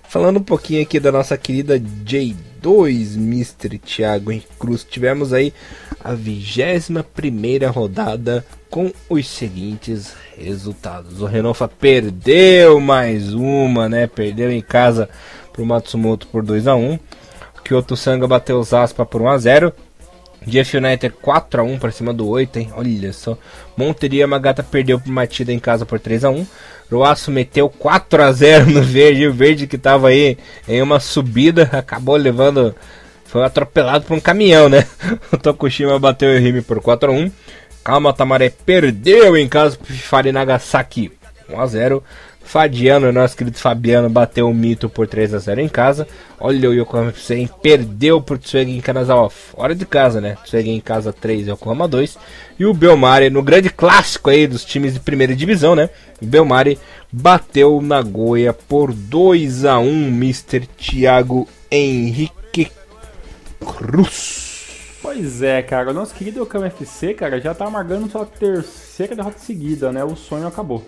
Falando um pouquinho aqui da nossa querida J2, Mr. Thiago Henrique Cruz, tivemos aí a 21ª rodada com os seguintes resultados. O Renofa perdeu mais uma, né? Perdeu em casa pro Matsumoto por 2-1. Kyoto Sanga bateu os Aspa por 1-0. GF United 4-1 para cima do 8, hein? Olha só. Monteria Yamagata perdeu pro Matida em casa por 3-1. Roaço meteu 4-0 no Verde. E o Verde, que tava aí em uma subida, acabou levando... Foi atropelado por um caminhão, né? O Tokushima bateu o Rime por 4-1. Kalma Tamaré perdeu em casa pro Fari Nagasaki 1-0. Fadiano, nosso querido Fabiano, bateu o Mito por 3-0 em casa. Olha o Yokohama FC, perdeu por Tsuegi em Kanazawa fora de casa, né? Tsuegi em casa 3, Yokohama 2. E o Belmari, no grande clássico aí dos times de primeira divisão, né? O Belmari bateu o Nagoya por 2-1, Mr. Thiago Henrique Cruz. Pois é, cara, o nosso querido Yokohama FC, cara, já tá amargando sua 3ª derrota seguida, né? O sonho acabou.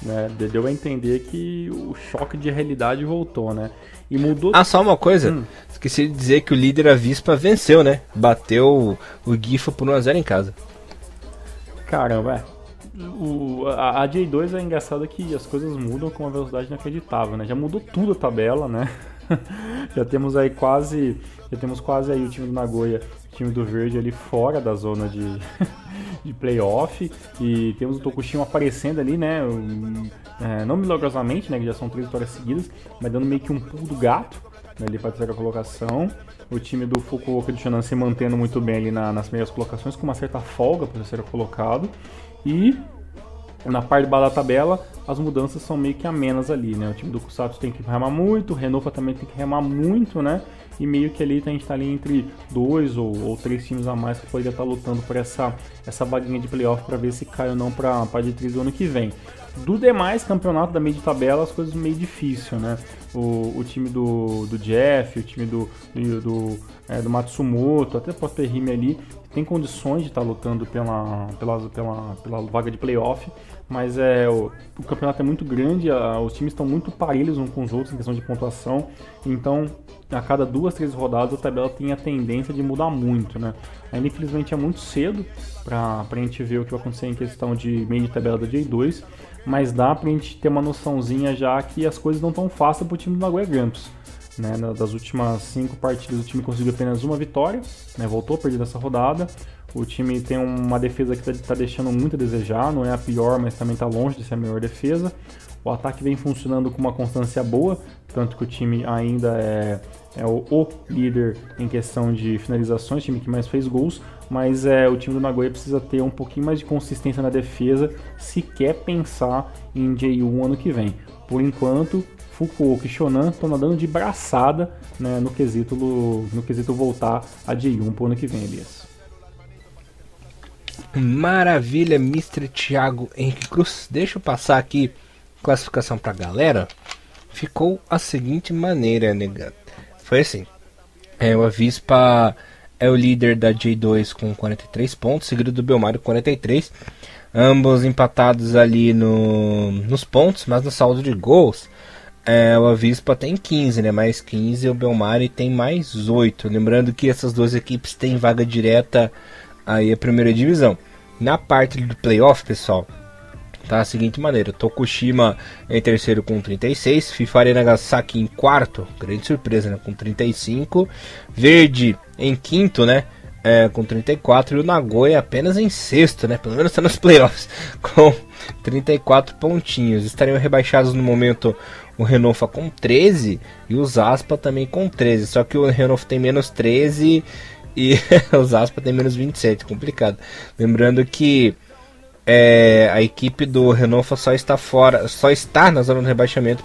Né, deu a entender que o choque de realidade voltou, né? E mudou. Só uma coisa, esqueci de dizer que o líder Avispa venceu, né? Bateu o Gifa por 1-0 em casa. Caramba, a J2 é engraçado que as coisas mudam com uma velocidade inacreditável, né? Já mudou tudo a tabela, né? Já temos quase aí o time do Nagoya, o time do Verde ali fora da zona de playoff, e temos o Tokushima aparecendo ali, né, não milagrosamente, né, que já são 3 vitórias seguidas, mas dando meio que um pulo do gato, né, ali para a 3ª colocação. O time do Fukuoka do Shonan se mantendo muito bem ali nas primeiras colocações, com uma certa folga para o 3º colocado, e na parte de baixo da tabela, as mudanças são meio que amenas ali, né? O time do Kusatsu tem que remar muito, o Renofa também tem que remar muito, né? E meio que ali a gente tá ali entre 2 ou 3 times a mais que poderia estar lutando por essa vaguinha de playoff para ver se cai ou não para a J3 do ano que vem. Do demais campeonato da meio de tabela, as coisas meio difícil, né? o time do Jeff, o time do Matsumoto, até pode ter Rime ali, tem condições de estar lutando pela vaga de playoff, mas o campeonato é muito grande, os times estão muito parelhos uns com os outros em questão de pontuação, então a cada 2, 3 rodadas a tabela tem a tendência de mudar muito, né? Ainda infelizmente é muito cedo pra gente ver o que vai acontecer em questão de meio de tabela da J2, mas dá pra gente ter uma noçãozinha já que as coisas não tão fáceis pro time do Nagoya Grampus. Né, das últimas 5 partidas o time conseguiu apenas uma vitória, né, voltou a perder nessa rodada. O time tem uma defesa que está deixando muito a desejar, não é a pior, mas também está longe de ser a melhor defesa. O ataque vem funcionando com uma constância boa, tanto que o time ainda é o líder em questão de finalizações, o time que mais fez gols, mas o time do Nagoya precisa ter um pouquinho mais de consistência na defesa se quer pensar em J1 ano que vem. Por enquanto, Fukuoka e Shonan estão nadando de braçada, né, no quesito voltar a J1 pro ano que vem, Elias. Maravilha, Mr. Thiago Henrique Cruz. Deixa eu passar aqui classificação pra galera. Ficou a seguinte maneira, negado. Foi assim. O Avispa é o líder da J2 com 43 pontos, seguido do Belmari com 43. Ambos empatados ali nos pontos, mas no saldo de gols. O Avispa tem 15, né? Mais 15, o Belmari tem mais 8. Lembrando que essas duas equipes têm vaga direta aí a primeira divisão. Na parte do playoff, pessoal, tá a seguinte maneira: Tokushima em terceiro com 36, Fifari Nagasaki em quarto, grande surpresa, né? Com 35, Verde em quinto, né? Com 34, e o Nagoya apenas em sexto, né? Pelo menos está nos playoffs, com 34 pontinhos. Estariam rebaixados no momento o Renofa com 13 e o Zaspa também com 13. Só que o Renofa tem menos 13 e o Zaspa tem menos 27. Complicado. Lembrando que a equipe do Renofa só está na zona do rebaixamento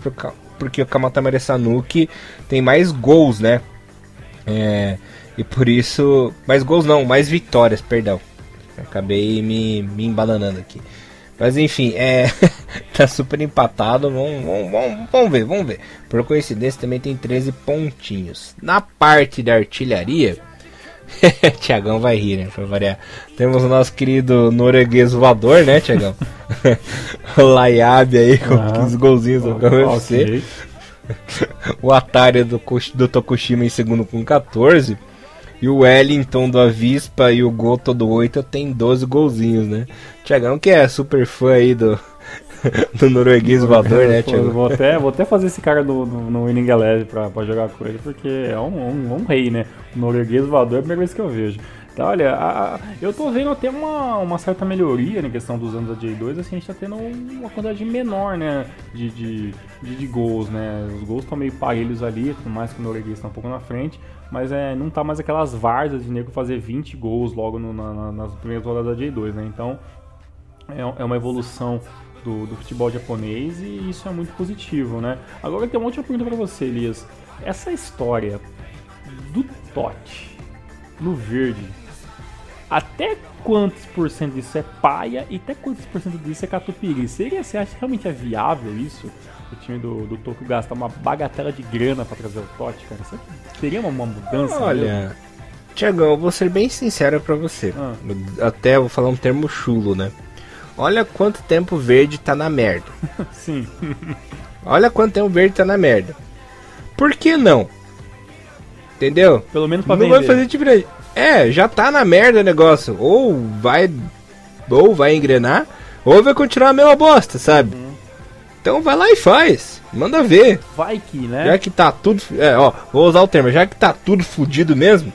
porque o Kamatamare Sanuki tem mais gols, né? E por isso... Mais gols não, mais vitórias, perdão. Acabei me embananando aqui. Mas enfim, tá super empatado. Vamos ver. Por coincidência também tem 13 pontinhos. Na parte da artilharia, Thiagão vai rir, né? Pra variar. Temos o nosso querido norueguês voador, né, Thiagão? O Layabe aí com 15 golzinhos do UFC. O Atari do Tokushima em segundo com 14. E o Wellington do Avispa e o Goto do 8 tem 12 golzinhos, né? Thiagão que é super fã aí do norueguês voador, né, Thiagão? Vou até fazer esse cara no Winning Eleven pra jogar com ele, porque é um rei, né? O norueguês voador é a primeira vez que eu vejo. Então, olha, eu tô vendo até uma certa melhoria na questão dos anos da J2, assim, a gente tá tendo uma quantidade menor, né, de gols, né, os gols estão meio parelhos ali, por mais que o norueguês tá um pouco na frente, mas não tá mais aquelas várzeas de nego fazer 20 gols logo nas primeiras rodadas da J2, né, então é uma evolução do futebol japonês e isso é muito positivo, né. Agora tem uma última pergunta pra você, Elias, essa história do Totti no verde, até quantos por cento disso é paia e até quantos por cento disso é catupiry? Você acha que realmente é viável isso? O time do Tokyo gastar uma bagatela de grana pra trazer o Totti, cara? Isso seria uma mudança? Olha, Thiagão, eu vou ser bem sincero pra você. Até vou falar um termo chulo, né? Olha quanto tempo o verde tá na merda. Sim. Olha quanto tempo o verde tá na merda. Por que não? Entendeu? Pelo menos pra não vender. Vai fazer diferente. Já tá na merda o negócio. Ou vai engrenar, ou vai continuar a mesma bosta, sabe? Então vai lá e faz. Manda ver. Vai que, né? Já que tá tudo... vou usar o termo. Já que tá tudo fudido mesmo,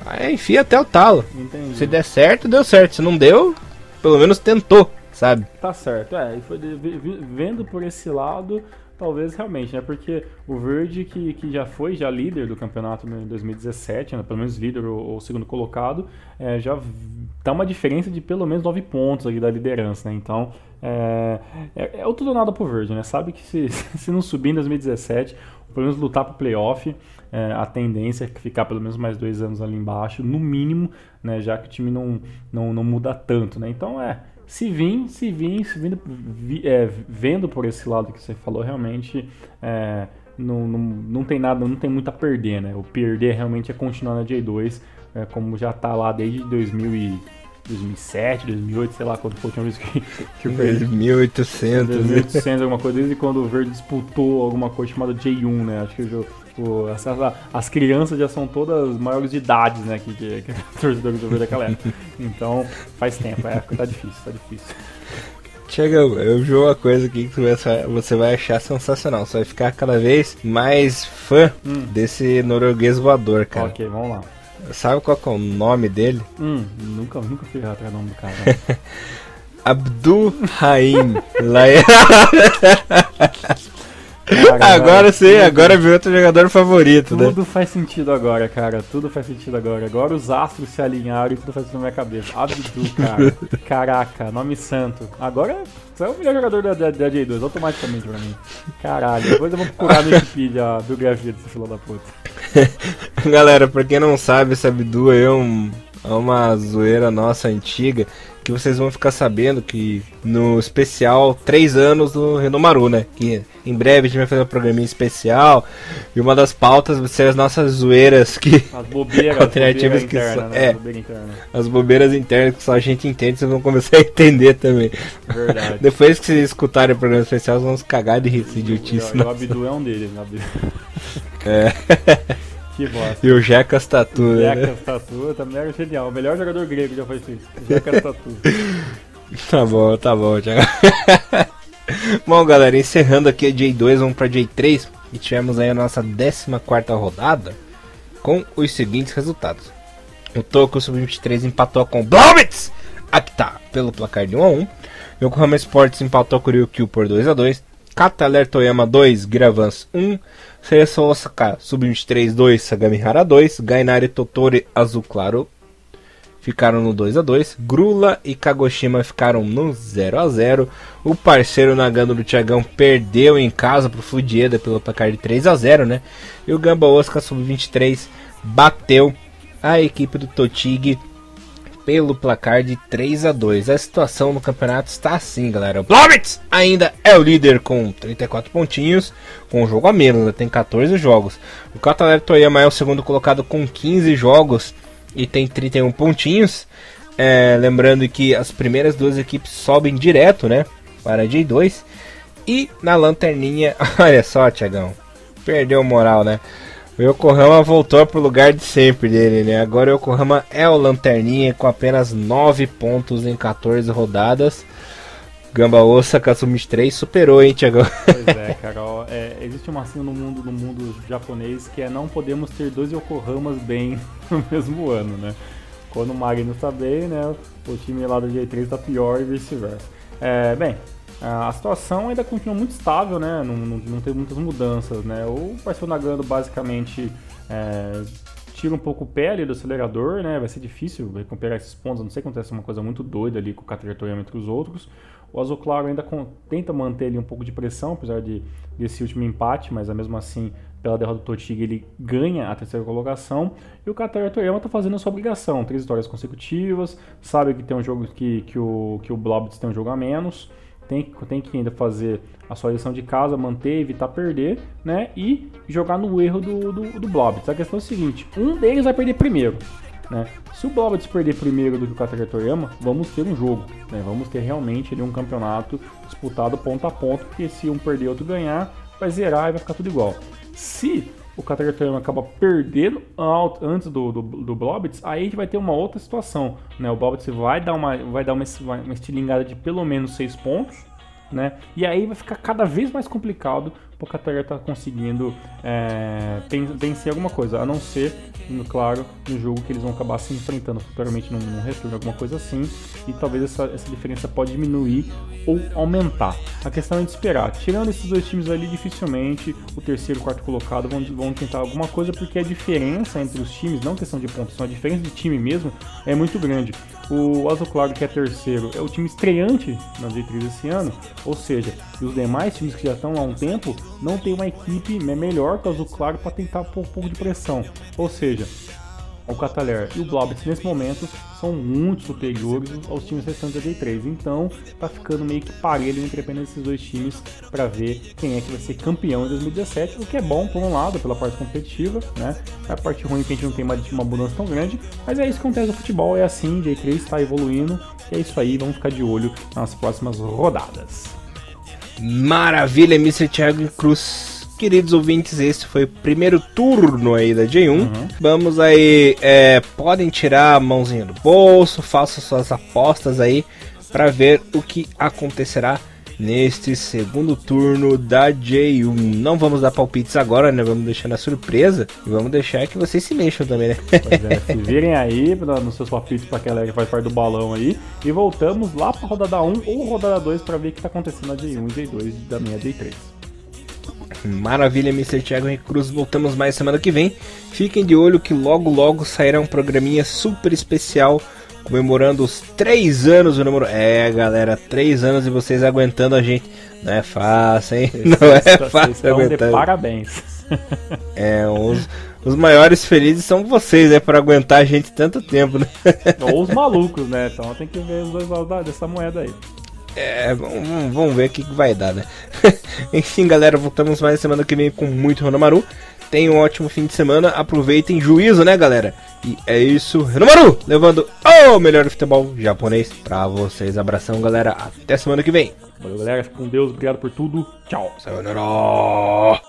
aí enfia até o talo. Entendi. Se der certo, deu certo. Se não deu, pelo menos tentou, sabe? Tá certo. E foi vendo por esse lado... Talvez realmente, né? Porque o Verde, que já foi líder do campeonato em 2017, né? Pelo menos líder ou segundo colocado, já dá uma diferença de pelo menos 9 pontos ali da liderança, né? Então, o tudo ou nada pro Verde, né? Sabe que se não subir em 2017, pelo menos lutar pro playoff, a tendência é ficar pelo menos mais 2 anos ali embaixo, no mínimo, né? Já que o time não muda tanto, né? Então, vendo por esse lado que você falou, realmente não tem nada, não tem muito a perder, né? O perder realmente é continuar na J2, como já tá lá desde 2007, 2008, sei lá quando foi a última vez que o Verde... 2800, alguma coisa, desde quando o Verde disputou alguma coisa chamada J1, né? Acho que as crianças já são todas maiores de idade, né? Que torcedor do Verde daquela época. Então, faz tempo, a época tá difícil. Tiagão, eu vi uma coisa aqui que você vai achar sensacional. Você vai ficar cada vez mais fã desse norueguês voador, cara. Ok, vamos lá. Sabe qual que é o nome dele? Nunca fui atrás do nome do cara. Abdul Rahim Laia. Agora sim, agora é meu outro jogador favorito, né? Tudo faz sentido agora, cara. Tudo faz sentido agora. Agora os astros se alinharam e tudo faz sentido na minha cabeça. Abdul, cara. Caraca, nome santo. Agora você é o melhor jogador da J2, automaticamente pra mim. Caralho, depois eu vou procurar no Wikipedia a biografia desse filho da puta. Galera, pra quem não sabe, esse Abdul é uma zoeira nossa antiga, que vocês vão ficar sabendo que no especial 3 anos do Renomaru, né? Que em breve a gente vai fazer um programinha especial e uma das pautas vai ser as nossas zoeiras que... As bobeiras alternativas que interna, só, né? As bobeiras internas que só a gente entende, vocês vão começar a entender também. Verdade. Depois que vocês escutarem o programa especial, vocês vão se cagar de rir, esse idiotice. O Abdul é um deles, né? Que bosta. E o Jackas Tatu, né? Jackas Tatu também era genial. O melhor jogador grego já foi feito. Jackas Tatu. Tá bom, Thiago. Bom, galera, encerrando aqui a J2, vamos pra J3. E tivemos aí a nossa 14ª rodada com os seguintes resultados. O Tokyo Sub-23 empatou com o Blauwitz Akita pelo placar de 1-1. Yokohama Sports empatou com o Ryukyu por 2-2. Kataler Toyama 2, Giravans 1, Cereço Osaka Sub-23 2, Sagamihara 2, Gainari Totori Azul Claro ficaram no 2-2, Grula e Kagoshima ficaram no 0-0, o parceiro Nagano do Thiagão perdeu em casa pro Fujieda pelo placar de 3-0, né? E o Gamba Osaka Sub-23 bateu a equipe do Totig pelo placar de 3-2. A situação no campeonato está assim, galera. O Blauwitz ainda é o líder com 34 pontinhos, com um jogo a menos, né? Tem 14 jogos. O Kataler Toyama é o segundo colocado com 15 jogos e tem 31 pontinhos. Lembrando que as primeiras duas equipes sobem direto, né, para a J2. E na lanterninha, olha só, Thiagão, perdeu moral, né? O Yokohama voltou pro lugar de sempre dele, né? Agora o Yokohama é o lanterninha com apenas 9 pontos em 14 rodadas. Gamba Osaka Sub-23 superou, hein, Thiago? Pois é, Carol. Existe uma assim no mundo japonês que é não podemos ter 2 Yokohamas bem no mesmo ano, né? Quando o Magno tá bem, né? O time lá do J3 tá pior e vice-versa. A situação ainda continua muito estável, né? Não tem muitas mudanças, né? O parceiro Nagano basicamente tira um pouco o pé ali do acelerador, né? Vai ser difícil recuperar esses pontos, a não sei se acontece uma coisa muito doida ali com o Kataler Toyama entre os outros. O Azul Claro ainda tenta manter ali um pouco de pressão, apesar desse último empate, mas mesmo assim, pela derrota do Totig, ele ganha a 3ª colocação. E o Kataler Toyama está fazendo a sua obrigação, 3 vitórias consecutivas, sabe que tem um jogo que o Blauwitz tem um jogo a menos. Tem que ainda fazer a sua lição de casa, manter, evitar perder, né? E jogar no erro do Blauwitz. A questão é o seguinte, um deles vai perder primeiro, né? Se o Blauwitz perder primeiro do que o Kataler Toyama, vamos ter um jogo, né? Vamos ter realmente ali um campeonato disputado ponto a ponto, porque se um perder e outro ganhar, vai zerar e vai ficar tudo igual. Se o Kataler Toyama acaba perdendo antes do Blauwitz, aí a gente vai ter uma outra situação, né? O Blauwitz vai dar uma estilingada de pelo menos 6 pontos, né? E aí vai ficar cada vez mais complicado o Kataler tá conseguindo vencer alguma coisa, a não ser, claro, no jogo que eles vão acabar se enfrentando futuramente num retorno, alguma coisa assim, e talvez essa diferença pode diminuir ou aumentar. A questão é de esperar. Tirando esses dois times ali, dificilmente o terceiro e o quarto colocado vão tentar alguma coisa, porque a diferença entre os times, não questão de pontos, a diferença de time mesmo é muito grande. O Azul Claro, que é terceiro, é o time estreante na J3 esse ano, ou seja, os demais times que já estão lá há um tempo não tem uma equipe melhor que o Azul Claro para tentar pôr um pouco de pressão. Ou seja, o Cataler e o Blobitz nesse momento são muito superiores aos times restantes da Day3. Então tá ficando meio que parelho entre apenas esses dois times para ver quem é que vai ser campeão em 2017, o que é bom por um lado, pela parte competitiva, né? É a parte ruim que a gente não tem mais uma mudança tão grande, mas é isso que acontece no futebol, é assim, Day3 está evoluindo, e é isso aí, vamos ficar de olho nas próximas rodadas. Maravilha, Mr. Thiago Cruz. Queridos ouvintes, esse foi o primeiro turno aí da J1. Vamos aí, podem tirar a mãozinha do bolso, façam suas apostas aí para ver o que acontecerá neste segundo turno da J1. Não vamos dar palpites agora, né? Vamos deixar na surpresa e vamos deixar que vocês se mexam também, né? Pois é, se virem aí nos seus palpites para aquela que faz parte do balão aí. E voltamos lá para rodada 1 ou rodada 2 para ver o que está acontecendo na J1 e J2 da minha J3. Maravilha, Mr. Thiago Cruz. Voltamos mais semana que vem. Fiquem de olho que logo sairá um programinha super especial comemorando os 3 anos do namoro. Galera, 3 anos e vocês aguentando a gente. Não é fácil, hein? Não é fácil aguentar. Parabéns. Os maiores felizes são vocês, né? Por aguentar a gente tanto tempo, né? Ou os malucos, né? Então tem que ver os dois lados dessa moeda aí. Vamos ver o que vai dar, né? Enfim, galera, voltamos mais semana que vem com muito Renomaru. Tenham um ótimo fim de semana, aproveitem juízo, né, galera? E é isso, Renomaru, levando o melhor futebol japonês pra vocês. Abração, galera, até semana que vem. Valeu, galera, fica com Deus, obrigado por tudo, tchau. Sayonara.